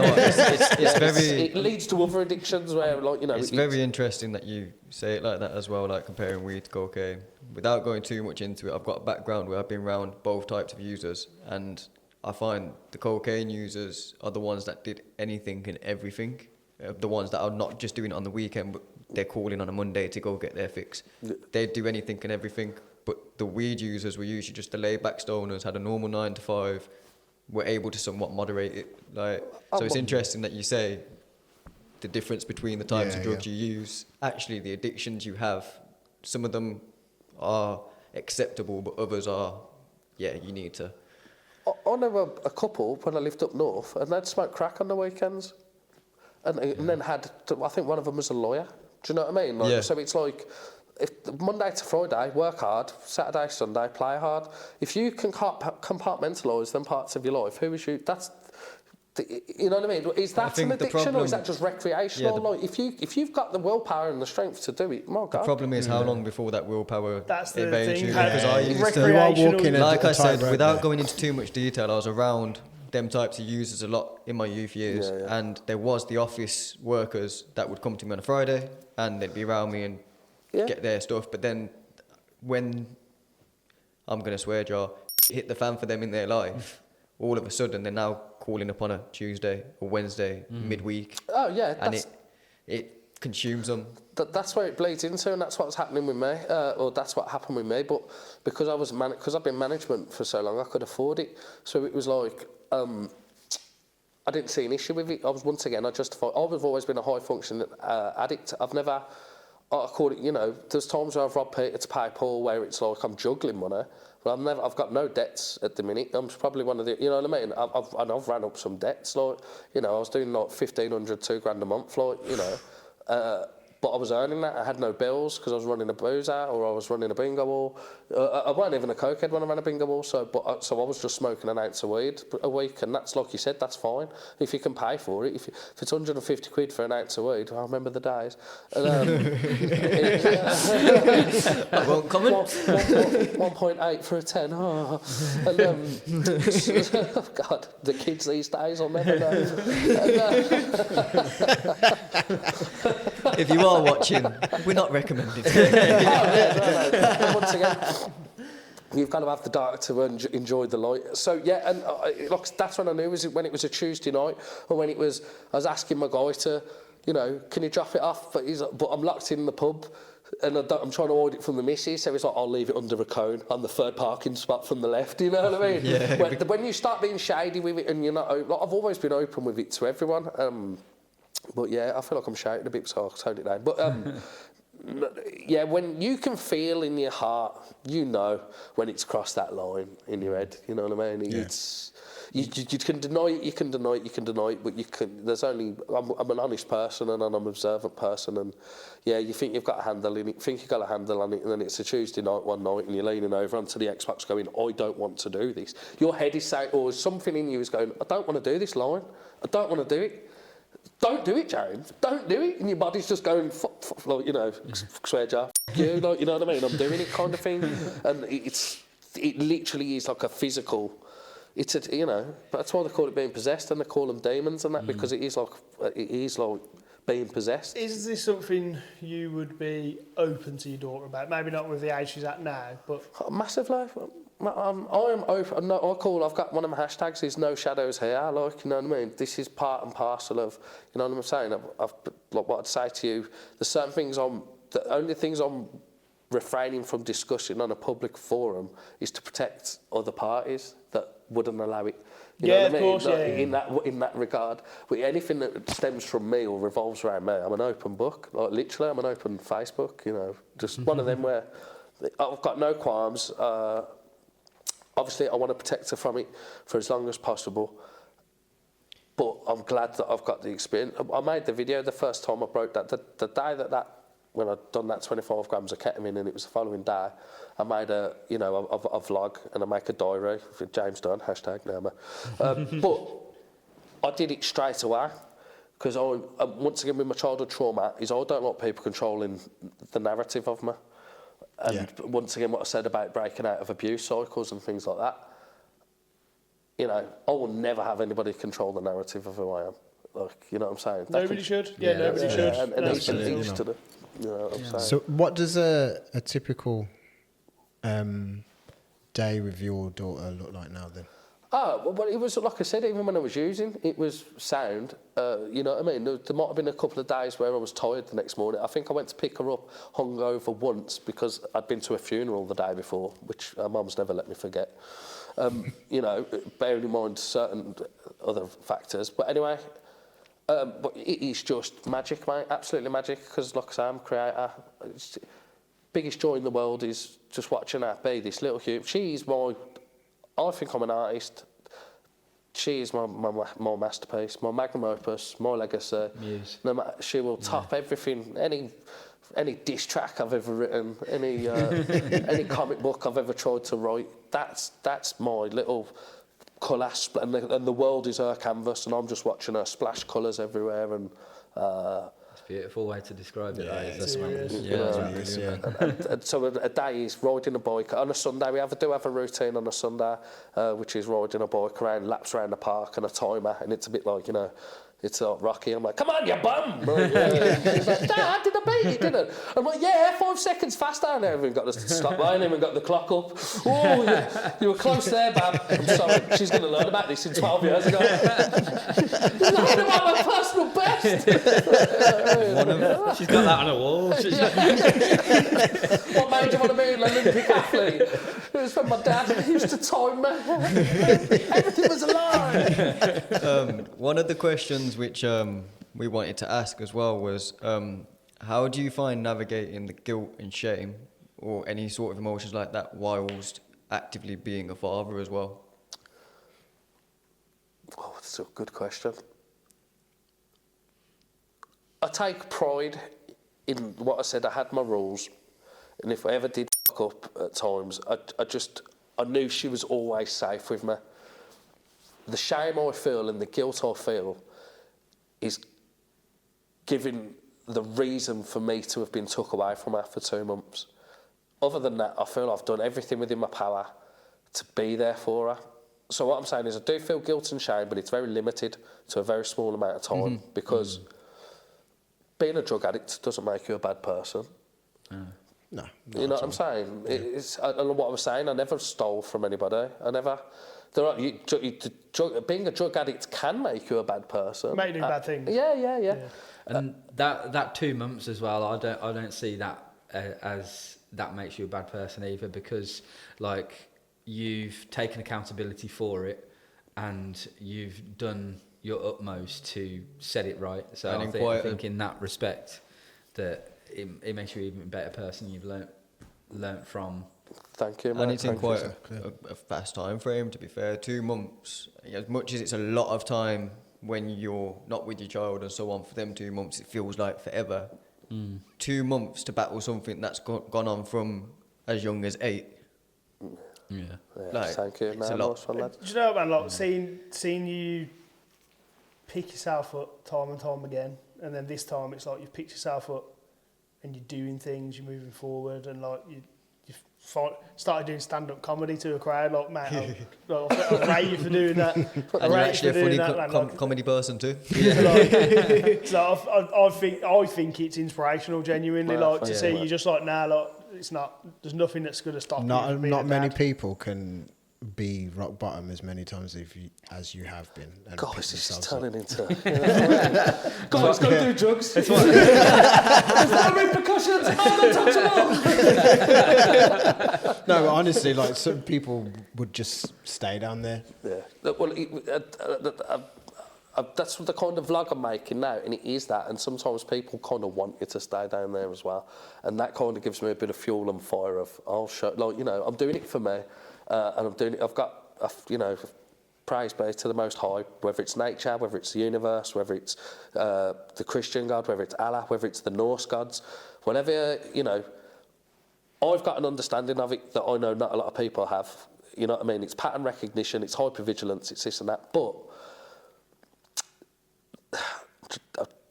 what? It's very... It leads to other addictions where, It's very interesting that you say it like that as well, like comparing weed to cocaine. Without going too much into it, I've got a background where I've been around both types of users, and I find the cocaine users are the ones that did anything and everything. The ones that are not just doing it on the weekend, but they're calling on a Monday to go get their fix. They do anything and everything, but the weed users were usually just the laid-back stoners, had a normal 9 to 5, were able to somewhat moderate it. So it's interesting that you say the difference between the types of drugs you use. Actually, the addictions you have, some of them are acceptable, but others are, you need to. I know a couple when I lived up north, and they'd smoke crack on the weekends. And then I think one of them was a lawyer. Do you know what I mean? So it's like, if Monday to Friday, work hard, Saturday, Sunday, play hard. If you can compartmentalise them parts of your life, who is you? You know what I mean? Is that an addiction, or is that just recreational? If you've got the willpower and the strength to do it, my God. The problem is how long before that willpower That's the evades thing. you. Because I used to, You are walking like I said, tightrope without there. going into too much detail, I was around them types of users a lot in my youth years, and there was the office workers that would come to me on a Friday and they'd be around me and get their stuff, but then when, I'm going to swear jar, hit the fan for them in their life, all of a sudden they're now calling up on a Tuesday or Wednesday midweek. Oh yeah, and it consumes them. That's where it bleeds into, and that's what's happening with me, or that's what happened with me. But because I've been management for so long, I could afford it. So it was like, I didn't see an issue with it. I was I've always been a high functioning addict. I've never, I call it, there's times where I've robbed Peter to pay Paul, where it's like I'm juggling money. But I've got no debts at the minute. I'm probably one of the, you know what I mean? I've ran up some debts, I was doing like 1,500, $2,000 a month, but I was earning that. I had no bills because I was running a boozer, or I was running a bingo hall. I wasn't even a cokehead when I ran a bingo hall, so I was just smoking an ounce of weed a week, and that's, like you said, that's fine if you can pay for it. If it's 150 quid for an ounce of weed, I remember the days. And, I won't comment. 1.8 for a 10. Oh. And, God, the kids these days, I'll never know. If you are watching, we're not recommending. No. Once again, you've got to have the dark to enjoy the light. So yeah, and that's when I knew, was it when it was a Tuesday night, or when I was asking my guy to, can you drop it off? But I'm locked in the pub. And I'm trying to avoid it from the missus, so it's like, I'll leave it under a cone on the third parking spot from the left, you know what I mean? Yeah. When you start being shady with it and you're not open, like, I've always been open with it to everyone, but yeah, I feel like I'm shouting a bit, so I'll tone it down. But yeah, when you can feel in your heart, you know when it's crossed that line in your head, you know what I mean? Yeah. It's... You can deny it, you can deny it, but you can. There's only. I'm an honest person and I'm an observant person, and yeah, you think you've got a handle on it, think you've got a handle on it, and then it's a Tuesday night one night, and you're leaning over onto the Xbox, going, "I don't want to do this." Your head is saying, or something in you is going, "I don't want to do this line. I don't want to do it." Don't do it, James. Don't do it. And your body's just going, like, you know, swear jar, you, like, you know what I mean? I'm doing it, kind of thing, and it literally is like a physical. It's a, you know, that's why they call it being possessed, and they call them demons and that, because it is like being possessed. Is this something you would be open to your daughter about? Maybe not with the age she's at now, but Massively. I'm open. No, I've got one of my hashtags is no shadows here. Like, you know what I mean? This is part and parcel of, you know what I'm saying? I've like what I'd say to you. There's certain things the only things I'm refraining from discussing on a public forum is to protect other parties that wouldn't allow it. You know what I mean? Of course, Like, in that regard. But anything that stems from me or revolves around me, I'm an open book. Like, literally, I'm an open Facebook. You know, just one of them where I've got no qualms. Obviously, I want to protect her from it for as long as possible. But I'm glad that I've got the experience. I made the video the first time I broke that. The day when I'd done that 25 grams of ketamine, and it was the following day, I made a vlog, and I make a diary for James Dunn, hashtag Nama. But I did it straight away, because once again with my childhood trauma, I don't like people controlling the narrative of me. And once again, what I said about breaking out of abuse cycles and things like that, you know, I will never have anybody control the narrative of who I am. Like, you know what I'm saying? nobody should. Yeah, nobody should. And No, each to the, you know what I'm saying? So what does a typical day with your daughter look like now then? Oh, well, it was, like I said, even when I was using, it was sound. You know what I mean? There might have been a couple of days where I was tired the next morning. I think I went to pick her up hungover once because I'd been to a funeral the day before, which her mum's never let me forget. You know, bearing in mind certain other factors. But anyway, but it is just magic, mate. Absolutely magic, because, like I say, I'm a creator. Biggest joy in the world is just watching her be this little human. I think I'm an artist. She is my masterpiece, my magnum opus, my legacy. Muse. No matter, she will top everything, any diss track I've ever written, any comic book I've ever tried to write. That's my little colour, and the world is her canvas, and I'm just watching her splash colours everywhere. And It's a beautiful way to describe it. Yeah, That's and so a day is riding a bike. On a Sunday, we do have a routine on a Sunday, which is riding a bike around, laps around the park and a timer, and it's a bit like, you know, it's like Rocky. I'm like, come on, you bum! Like, she's like, Dad, did I beat you, didn't I? I'm like, yeah, 5 seconds faster. I haven't even got the stop line, I haven't even got the clock up. Oh, you were close there, Bab. I'm sorry, she's going to learn about this in 12 years ago. Learn about my personal best. She's got that on a wall. What made you want to be an Olympic athlete? It was when my dad used to time me. Everything was a lie. One of the questions which we wanted to ask as well was, how do you find navigating the guilt and shame or any sort of emotions like that whilst actively being a father as well? Oh, that's a good question. I take pride in what I said. I had my rules, and if I ever did fuck up at times, I knew she was always safe with me. The shame I feel and the guilt I feel is giving the reason for me to have been took away from her for 2 months. Other than that, I feel I've done everything within my power to be there for her. So what I'm saying is I do feel guilt and shame, but it's very limited to a very small amount of time, because being a drug addict doesn't make you a bad person. No. You know what I'm saying? Yeah. I don't know what I was saying. I never stole from anybody. Being a drug addict can make you a bad person. Make you do bad things. Yeah. And that 2 months as well, I don't see that as that makes you a bad person either, because like you've taken accountability for it and you've done your utmost to set it right. So I think in that respect that it makes you even a better person. You've learnt from. Thank you, mate. And it's in quite a fast time frame, to be fair. 2 months, as much as it's a lot of time when you're not with your child and so on, for them 2 months, it feels like forever. 2 months to battle something that's gone on from as young as 8. Yeah. Like, thank you, it's man. a lot. Nice one, lad. Do you know, man, like seeing you pick yourself up time and time again, and then this time it's like you've picked yourself up and you're doing things, you're moving forward, and like you started doing stand-up comedy to a crowd. Like, mate, I rate you for doing that. And you're actually a funny comedy person too. So I think it's inspirational, genuinely. Like to see you just like, nah, like it's not. There's nothing that's going to stop you. Not many people can be rock bottom as many times as you have been. And Guys, pick this is themselves turning up. into... Guys, go do drugs. There's no repercussions. No, but honestly, like some people would just stay down there. Yeah. Look, well, that's the kind of vlog I'm making now, and it is that. And sometimes people kind of want you to stay down there as well, and that kind of gives me a bit of fuel and fire. I'm doing it for me, and I'm doing it. I've got, praise be to the Most High, whether it's nature, whether it's the universe, whether it's the Christian God, whether it's Allah, whether it's the Norse gods, whatever, I've got an understanding of it that I know not a lot of people have. You know what I mean? It's pattern recognition, it's hypervigilance, it's this and that, but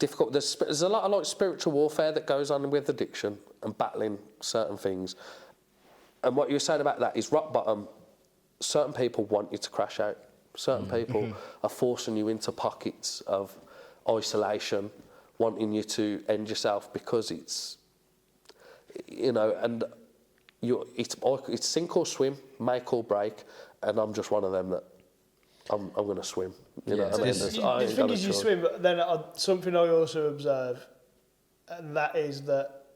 difficult. There's a lot of like spiritual warfare that goes on with addiction and battling certain things. And what you were saying about that is rock bottom. Certain people want you to crash out. Certain people are forcing you into pockets of isolation, wanting you to end yourself because it's, and it's sink or swim, make or break, and I'm just one of them that I'm going to swim. You know what I mean? The thing is, you swim, but then something I also observe, and that is that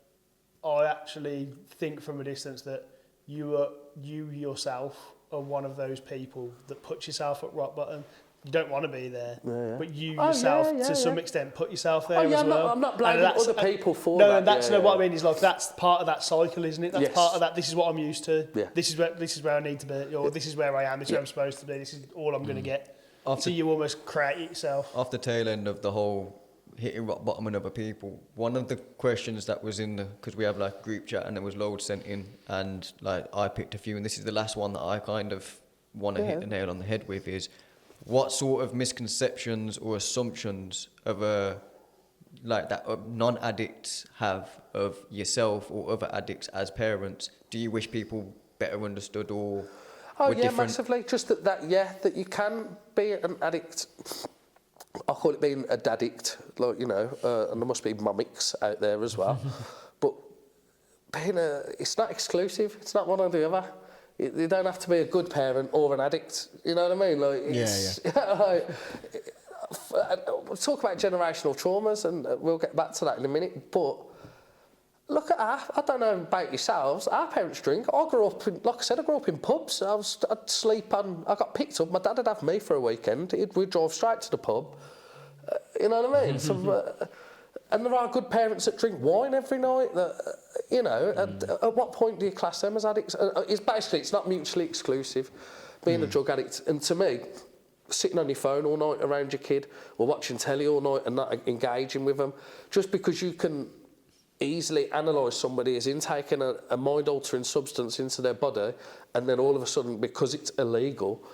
I actually think from a distance that you yourself are one of those people that puts yourself at rock bottom. You don't want to be there, but you yourself, to some extent, put yourself there as well. I'm not blaming other people for that. No, that's what I mean. Is like that's part of that cycle, isn't it? That's part of that. This is what I'm used to. Yeah. This is where I need to be, or this is where I am. This is where I'm supposed to be. This is all I'm going to get. So you almost create it yourself. Off the tail end of the whole hitting rock bottom and other people, one of the questions that was in because we have like group chat and there was loads sent in, and like I picked a few, and this is the last one that I kind of want to hit the nail on the head with is, what sort of misconceptions or assumptions of non-addicts have of yourself or other addicts as parents do you wish people better understood or were different? Massively. Just that you can be an addict. I call it being a daddict, and there must be mummics out there as well. But it's not exclusive. It's not one or the other. You don't have to be a good parent or an addict. You know what I mean? We'll talk about generational traumas, and we'll get back to that in a minute. But look at I don't know about yourselves. Our parents drink. I grew up in pubs. I'd sleep on. I got picked up. My dad would have me for a weekend. We'd drive straight to the pub. You know what I mean? And there are good parents that drink wine every night. At what point do you class them as addicts? It's not mutually exclusive, being a drug addict. And to me, sitting on your phone all night around your kid or watching telly all night and not engaging with them, just because you can easily analyse somebody as intaking a mind-altering substance into their body, and then all of a sudden, because it's illegal,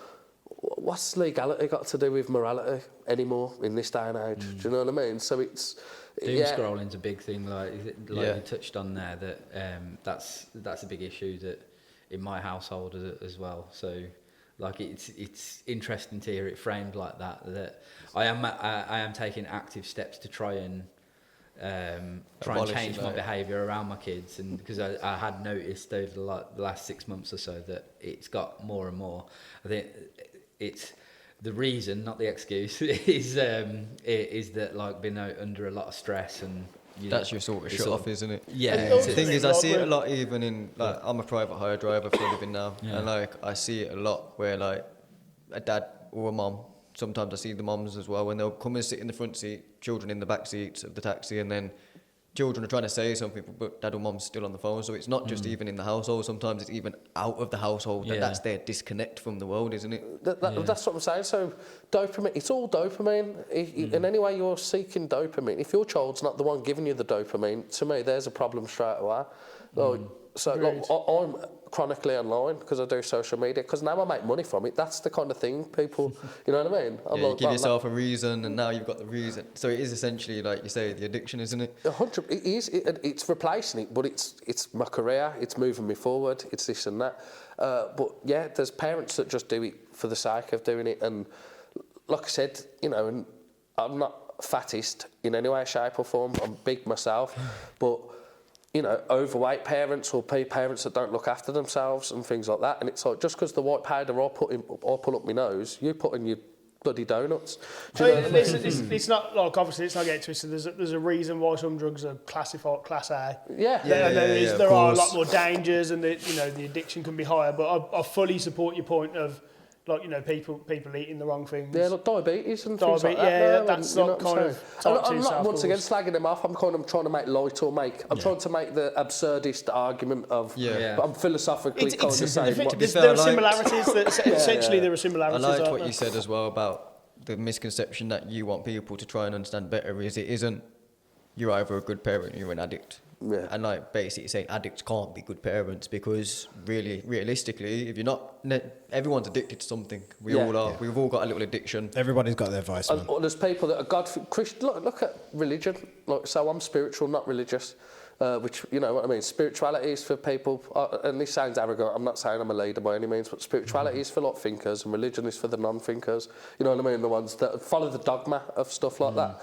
what's legality got to do with morality anymore in this day and age? Do you know what I mean? So it's... Doom scrolling's a big thing, you touched on there, that that's a big issue that in my household as well. So it's interesting to hear it framed like that I am taking active steps to try and change my behaviour around my kids, and because I had noticed over the last 6 months or so that it's got more and more. I think it's the reason, not the excuse, is that been under a lot of stress and That's your sort of shut off, isn't it? Yeah. And it also The thing is. is, I see it a lot even in, like, I'm a private hire driver for a living now, Yeah. and like I see it a lot where like a dad or a mom, sometimes I see the moms as well, when they'll come and sit in the front seat, children in the back seats of the taxi, and then children are trying to say something, but dad or mom's still on the phone. So it's not just even in the household, sometimes it's even out of the household. Yeah. That's their disconnect from the world, isn't it? That's what I'm saying. So dopamine, it's all dopamine. In any way you're seeking dopamine, if your child's not the one giving you the dopamine, to me, there's a problem straight away. I'm chronically online because I do social media, because now I make money from it. That's the kind of thing people, you know what I mean? Yeah, you give yourself a reason, and now you've got the reason. So it is essentially, like you say, the addiction, isn't it? 100. It is. It's replacing it, but it's my career. It's moving me forward. It's this and that. But yeah, there's parents that just do it for the sake of doing it. And like I said, and I'm not fattest in any way, shape or form. I'm big myself, but overweight parents or parents that don't look after themselves and things like that. And it's like, just because the white powder I pull up my nose, you put in your bloody donuts. Do you know what I mean? It's not, like, obviously it's not getting twisted. There's a reason why some drugs are classified class A. Yeah. There are a lot more dangers, and the addiction can be higher. But I fully support your point of, like, people eating the wrong things. Yeah, like diabetes and things like that. Yeah, that's not kind of type I'm 2 not once again self-cause. slagging them off. I'm kind of trying to make light or I'm trying to make the absurdist argument of. Yeah. But I'm philosophically It's- kind of saying. there what- are fair, like- similarities. Essentially, there are similarities. I liked aren't what there? you said as well about the misconception that you want people to try and understand better is it isn't you're either a good parent or you're an addict. Yeah. And like basically saying addicts can't be good parents because realistically, if you're not, everyone's addicted to something. We Yeah. all are. Yeah. We've all got a little addiction. Everybody's got their vice, man. And there's people that are Christian. Look at religion. Like, so I'm spiritual, not religious. Which, you know what I mean. Spirituality is for people, and this sounds arrogant. I'm not saying I'm a leader by any means, but spirituality is for like thinkers, and religion is for the non-thinkers. You know what I mean? The ones that follow the dogma of stuff like that.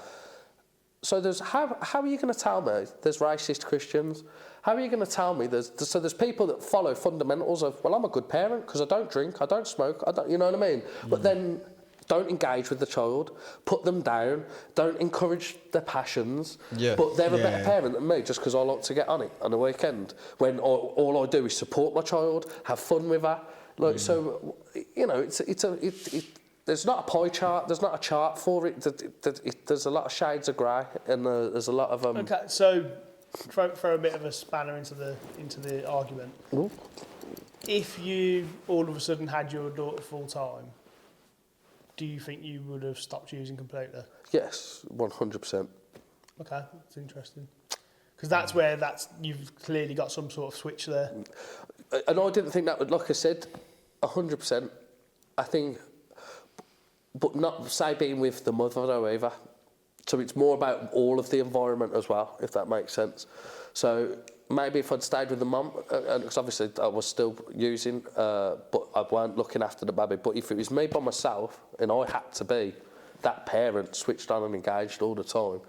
So how are you going to tell me there's racist Christians? How are you going to tell me there's people that follow fundamentals of, well, I'm a good parent because I don't drink, I don't smoke, you know what I mean? But then don't engage with the child, put them down, don't encourage their passions. Yeah. But they're a better parent than me just because I like to get on it on the weekend when all I do is support my child, have fun with her. Like, so, you know, there's not a pie chart. There's not a chart for it. There's a lot of shades of grey, and there's a lot of. Okay, so throw a bit of a spanner into the argument. Ooh. If you all of a sudden had your daughter full time, do you think you would have stopped using completely? Yes, 100%. Okay, that's interesting. Because that's where you've clearly got some sort of switch there. And I didn't think that would, like I said, 100%. I think, but not say being with the mother though either. So it's more about all of the environment as well, if that makes sense. So maybe if I'd stayed with the mum, because obviously I was still using, but I weren't looking after the baby. But if it was me by myself and I had to be that parent, switched on and engaged all the time,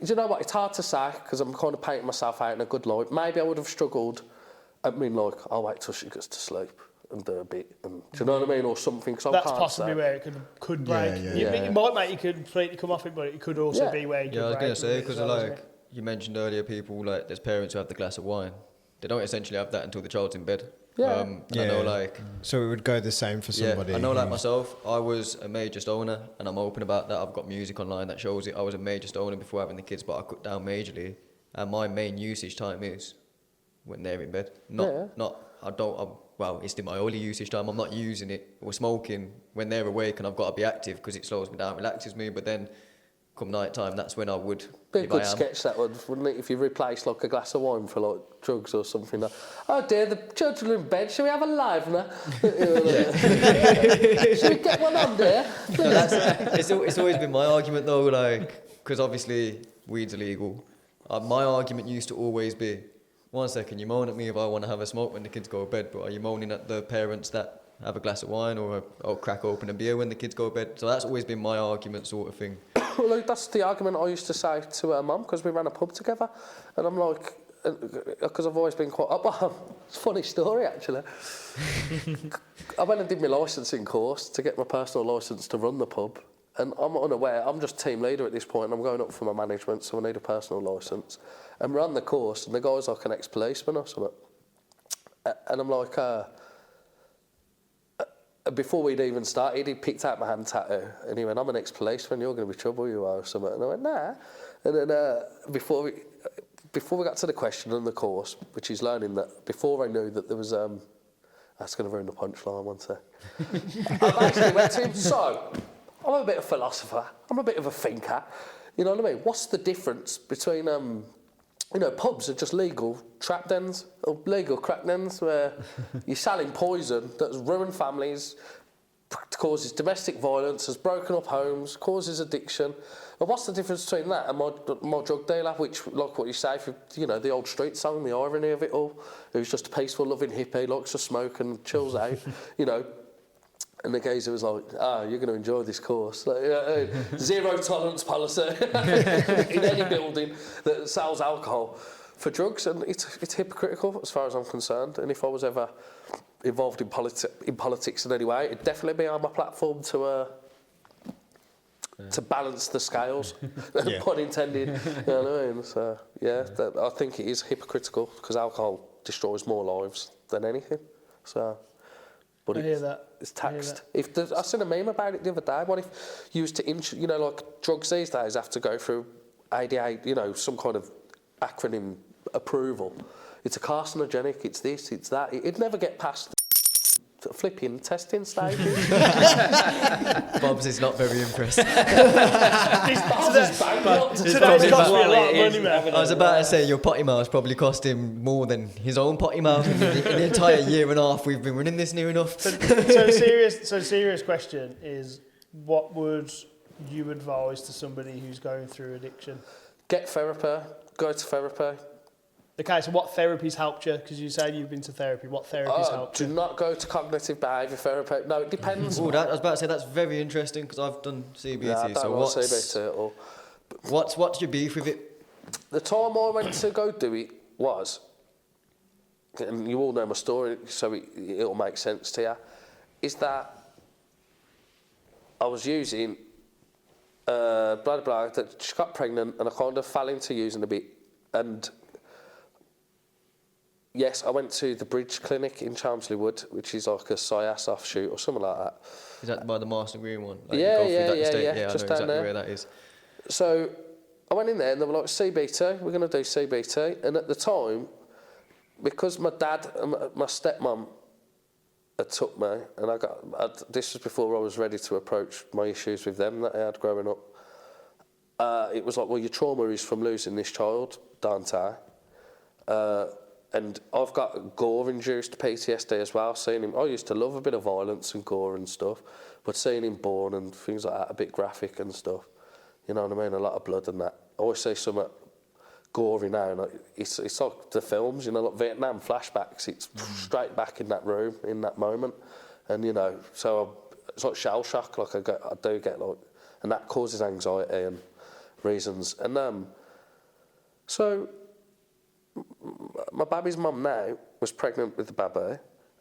do you know what? It's hard to say because I'm kind of painting myself out in a good light. Maybe I would have struggled. I mean, like, I'll wait till she gets to sleep and do a bit, and do you know what I mean, or something. Cause That's I can't possibly say. where it could break. Yeah. It might make you completely come off it, but it could also be where you could Yeah, I was break going to say, with it because as well, isn't like it? you mentioned earlier, people, like, there's parents who have the glass of wine. They don't essentially have that until the child's in bed. Yeah. And I know, like... So it would go the same for somebody. Yeah, I know, like who's- myself, I was a major stoner, and I'm open about that. I've got music online that shows it. I was a major stoner before having the kids, but I cut down majorly. And my main usage time is when they're in bed. Well, it's my only usage time. I'm not using it or smoking when they're awake, and I've got to be active because it slows me down, relaxes me. But then, come night time, that's when I would. Be a if good I am. sketch that would, wouldn't it? If you replace like a glass of wine for like drugs or something. Like, oh dear, the children are in bed. Shall we have a live now? Shall we get one on there? No, it's always been my argument though, like, because obviously weed's illegal. My argument used to always be, 1 second, you moan at me if I want to have a smoke when the kids go to bed, but are you moaning at the parents that have a glass of wine or crack open a beer when the kids go to bed? So that's always been my argument, sort of thing. Well, like, that's the argument I used to say to her mum because we ran a pub together, and I'm like, because I've always been quite. It's a funny story actually. I went and did my licensing course to get my personal licence to run the pub, And I'm unaware, I'm just team leader at this point, and I'm going up for my management, so I need a personal licence. And we're on the course, and the guy's like an ex-policeman or something. And I'm like, before we'd even started, he picked out my hand tattoo, and he went, I'm an ex-policeman, you're going to be trouble, you are, or something. And I went, nah. And then before we got to the question on the course, which is learning that, before I knew that there was, that's going to ruin the punchline, won't it? I basically went to him, so, I'm a bit of a philosopher, I'm a bit of a thinker, you know what I mean? What's the difference between, pubs are just legal trap dens, or legal crack dens, where you're selling poison that's ruined families, causes domestic violence, has broken up homes, causes addiction. And what's the difference between that and my drug dealer, which, like what you say, the old street song, the irony of it all, who's just a peaceful, loving hippie, likes to smoke and chills out, And the geezer was like, you're going to enjoy this course. Like, zero tolerance policy in any building that sells alcohol for drugs. And it's hypocritical as far as I'm concerned. And if I was ever involved in politics in any way, it'd definitely be on my platform to balance the scales, pun intended. You know what I mean? So, I think it is hypocritical because alcohol destroys more lives than anything. So... But I hear that. It's taxed. I seen a meme about it the other day. What if you used to, like drugs these days have to go through ADA, some kind of acronym approval. It's a carcinogenic, it's this, it's that. It'd never get past the flipping testing stages. Bob's is not very impressed. Today's cost me a lot of money, man. I was about to say your potty mouth probably cost him more than his own potty mouth in the entire year and a half we've been running this near enough. So the serious question is, what would you advise to somebody who's going through addiction? Get therapy. Go to therapy. Okay, so what therapies helped you? Because you said you've been to therapy. What therapies helped you? Do not go to cognitive behaviour therapy. No, it depends. I was about to say that's very interesting because I've done CBT. Yeah, I don't like CBT at all. What's your beef with it? The time I went to go do it was, and you all know my story, so it'll make sense to you, is that I was using that she got pregnant and I kind of fell into using a bit. And yes, I went to the Bridge Clinic in Chelmsley Wood, which is like a SIAS offshoot or something like that. Is that by the Marston Green one? Like yeah, I know just exactly down there. Where that is. So I went in there and they were like, CBT, we're going to do CBT. And at the time, because my dad and my stepmom had took me, and this was before I was ready to approach my issues with them that I had growing up. It was like, well, your trauma is from losing this child, Dante. And I've got gore-induced PTSD as well. Seeing him, I used to love a bit of violence and gore and stuff, but seeing him born and things like that, a bit graphic and stuff, you know what I mean? A lot of blood and that. I always see something gory now, and it's like the films, like Vietnam flashbacks. It's straight back in that room, in that moment, and so it's like shell shock. Like I do get like, and that causes anxiety and reasons. And so my baby's mum now was pregnant with the baby,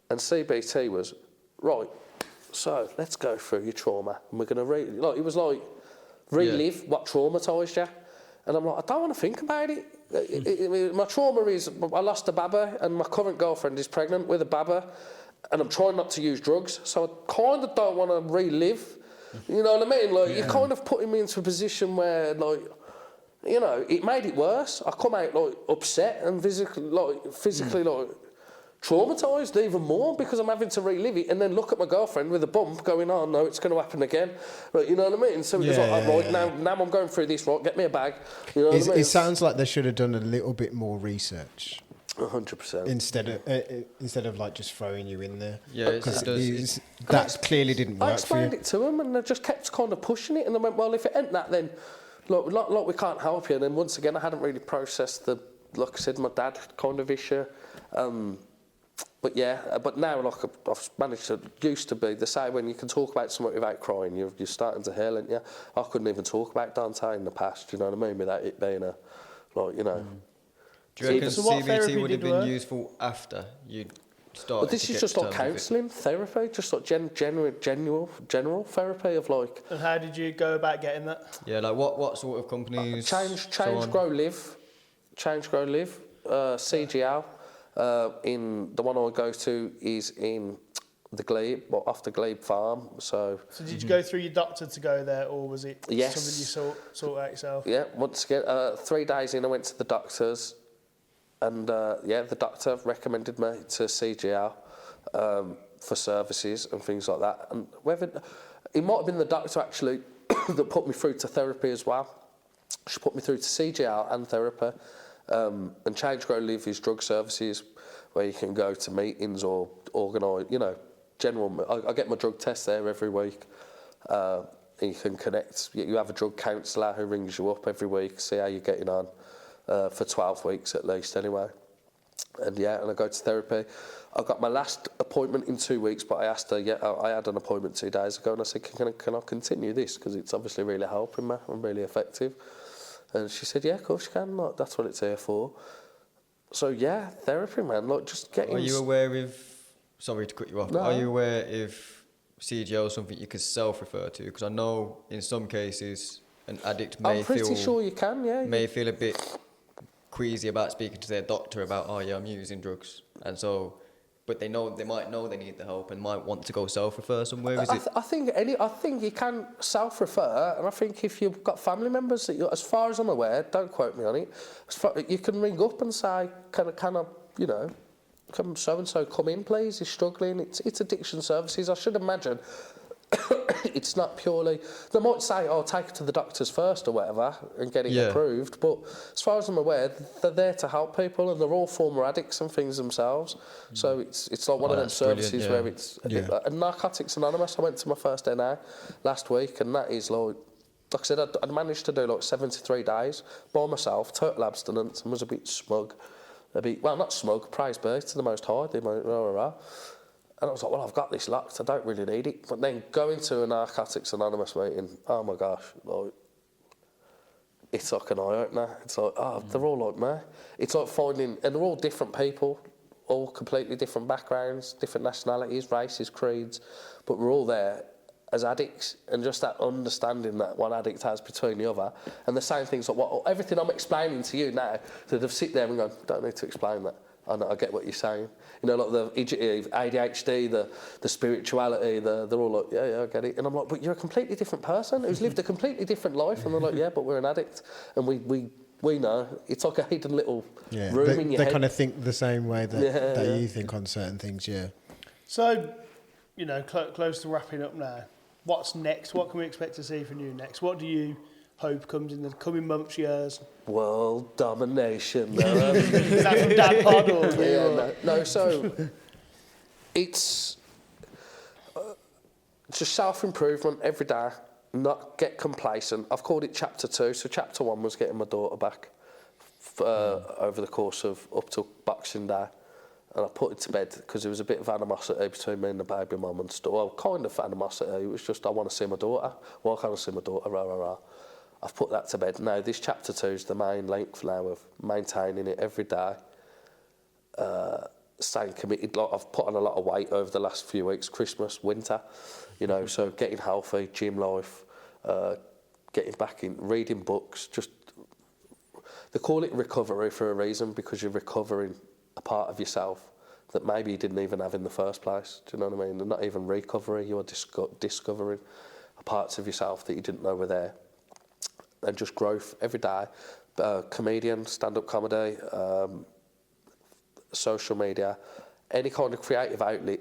and CBT was right. So let's go through your trauma, and we're gonna it was like relive what traumatised you. And I'm like, I don't want to think about it. My trauma is I lost a baba and my current girlfriend is pregnant with a baba and I'm trying not to use drugs. So I kind of don't want to relive. You know what I mean? Like, you're kind of putting me into a position where, like, it made it worse. I come out, like, upset and physically traumatised even more because I'm having to relive it and then look at my girlfriend with a bump going, oh no, it's going to happen again. Like, you know what I mean? So it was now I'm going through this, right, get me a bag. You know what I mean? It sounds like they should have done a little bit more research. 100%. Instead of like just throwing you in there. Yeah, that clearly didn't work for you. I explained it to them and they just kept kind of pushing it and they went, well, if it ain't that, then look, we can't help you. And then once again, I hadn't really processed like I said, my dad kind of issue. But now, like, I've managed to, used to be the same when you can talk about something without crying, you're starting to heal, and I couldn't even talk about Dante in the past, you know what I mean, without it being Do you reckon CBT would have been useful after you started But this to is get just to like terms with it. counselling, therapy, just like general therapy of like And how did you go about getting that? Yeah, like what sort of companies? change, so on? grow, live, CGL. In the one I go to is in the Glebe, well, off the Glebe farm. So Did you go through your doctor to go there, or was it Yes. something you sort out yourself? yeah, once again, 3 days in, I went to the doctors, and the doctor recommended me to CGL for services and things like that. And whether it might have been the doctor actually that put me through to therapy as well. She put me through to CGL and therapy. And Change Grow Live is drug services where you can go to meetings or organise, general. I get my drug test there every week. You can connect. You have a drug counsellor who rings you up every week, see how you're getting on for 12 weeks at least anyway. And I go to therapy. I got my last appointment in 2 weeks, but I asked her, I had an appointment 2 days ago, and I said, can I continue this? Because it's obviously really helping me and really effective. And she said, yeah, of course you can. Like, that's what it's here for. So, yeah, therapy, man. Like, just getting... Are you aware if... Sorry to cut you off. No. But are you aware if CGL is something you could self-refer to? Because I know in some cases an addict I'm pretty sure you can, yeah. may feel a bit queasy about speaking to their doctor about, oh yeah, I'm using drugs. And so... But they might know they need the help and might want to go self-refer somewhere. Is it? I think you can self-refer, and I think if you've got family members that as far as I'm aware, don't quote me on it, you can ring up and say, can so and so come in, please? He's struggling. It's addiction services. I should imagine it's not purely. They might say, "Oh, take it to the doctors first or whatever and get it approved." But as far as I'm aware, they're there to help people, and they're all former addicts and things themselves. So it's like one of them services where it's a bit like, and Narcotics Anonymous. I went to my first NA last week, and that is like I said, I'd managed to do like 73 days by myself, total abstinence, and was a bit smug. Not smug, praise be to the Most High, and I was like, well, I've got this locked, I don't really need it. But then going to a Narcotics Anonymous meeting, oh my gosh, like, it's like an eye-opener. It's like, they're all like me. It's like finding, and they're all different people, all completely different backgrounds, different nationalities, races, creeds, but we're all there as addicts, and just that understanding that one addict has between the other, and the same things like everything I'm explaining to you now, so they've sit there and go, don't need to explain that. I get what you're saying. Like the ADHD, the spirituality, they're all like, yeah, I get it. And I'm like, but you're a completely different person who's lived a completely different life. And they're like, yeah, but we're an addict, and we know. It's like a hidden little room in your head. They kind of think the same way that you think on certain things, yeah. So, close to wrapping up now. What's next? What can we expect to see from you next? What do you hope comes in the coming months, years? World domination. Is that from DadPod or? No, so it's just self-improvement every day, not get complacent. I've called it chapter 2. So chapter 1 was getting my daughter back over the course of up till Boxing Day. And I put it to bed because there was a bit of animosity between me and the baby mum and stuff. Well, kind of animosity. It was just, I want to see my daughter. Why can't I see my daughter? Rah, rah, rah. I've put that to bed. Now, this chapter 2 is the main length now of maintaining it every day. Staying committed. Like, I've put on a lot of weight over the last few weeks, Christmas, winter. So getting healthy, gym life, getting back in, reading books. Just, they call it recovery for a reason, because you're recovering a part of yourself that maybe you didn't even have in the first place. Do you know what I mean? And not even recovery, you are discovering parts of yourself that you didn't know were there. And just growth every day. Comedian, stand-up comedy, social media, any kind of creative outlet,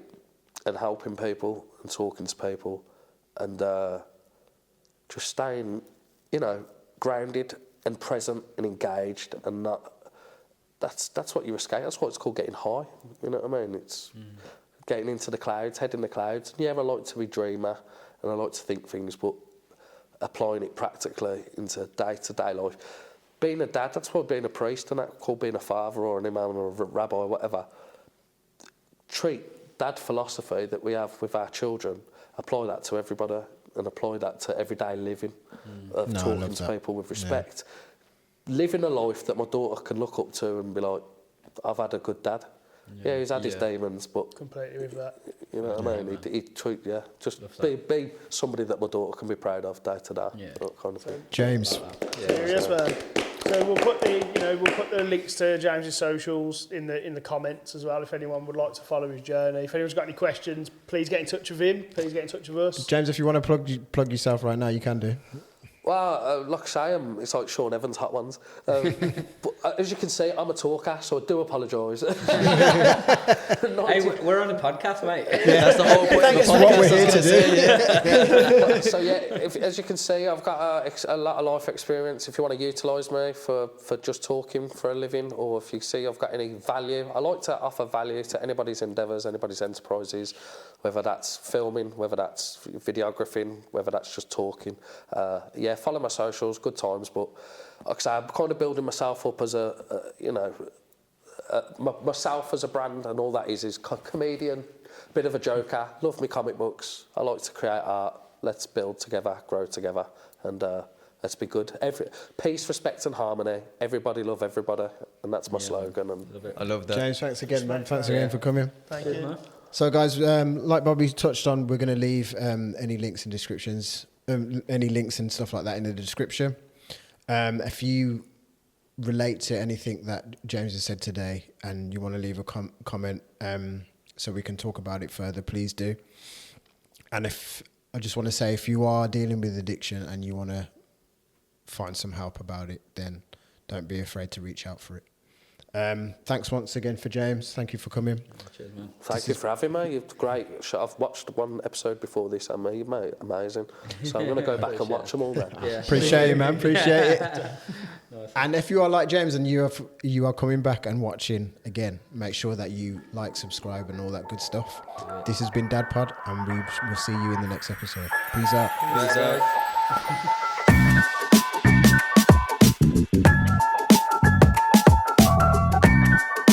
and helping people and talking to people, and just staying, grounded and present and engaged, and not. That's what you escape. That's what it's called, getting high. You know what I mean? It's getting into the clouds, head in the clouds. And yeah, I like to be a dreamer, and I like to think things, but applying it practically into day-to-day life. Being a dad, that's what being a priest and that, called being a father or an imam or a rabbi or whatever. Treat dad philosophy that we have with our children, apply that to everybody, and apply that to everyday living, of talking to people with respect. Yeah. Living a life that my daughter can look up to and be like, I've had a good dad. Yeah, he's had his demons, but Completely with that. you know what I mean. He treat just be somebody that my daughter can be proud of day to day. Yeah. That kind of thing. James. Serious man. So we'll put the links to James's socials in the comments as well. If anyone would like to follow his journey, if anyone's got any questions, please get in touch with him. Please get in touch with us. James, if you want to plug yourself right now, you can do. Well, like I say, it's like Sean Evans' Hot Ones. But as you can see, I'm a talker, so I do apologise. Hey, we're on a podcast, mate. Yeah, that's the whole point of the That's podcast. what we're here to do. So yeah, as you can see, I've got a lot of life experience. If you want to utilise me for just talking for a living, or if you see I've got any value, I like to offer value to anybody's endeavours, anybody's enterprises, whether that's filming, whether that's videographing, whether that's just talking. Follow my socials, good times. But like I say, I'm kind of building myself up as myself as a brand, and all that is comedian, bit of a joker, love me comic books, I like to create art, let's build together, grow together, and let's be good. Peace, respect and harmony, everybody love everybody, and that's my slogan. And I love that. James, thanks again, man. Thanks again for coming. Thank you. So, guys, like Bobby touched on, we're going to leave any links and descriptions, any links and stuff like that in the description. If you relate to anything that James has said today and you want to leave a comment so we can talk about it further, please do. And I just want to say, if you are dealing with addiction and you want to find some help about it, then don't be afraid to reach out for it. Thanks once again for James. Thank you for coming. Cheers, man. thank you for having me. You're great. I've watched one episode before this, and you mate, amazing. So I'm going to go back and watch them all then. Yeah. Appreciate it, man. Appreciate it. And if you are like James and you are coming back and watching again, make sure that you like, subscribe, and all that good stuff. This has been DadPod, and we will see you in the next episode. Peace out. Peace out.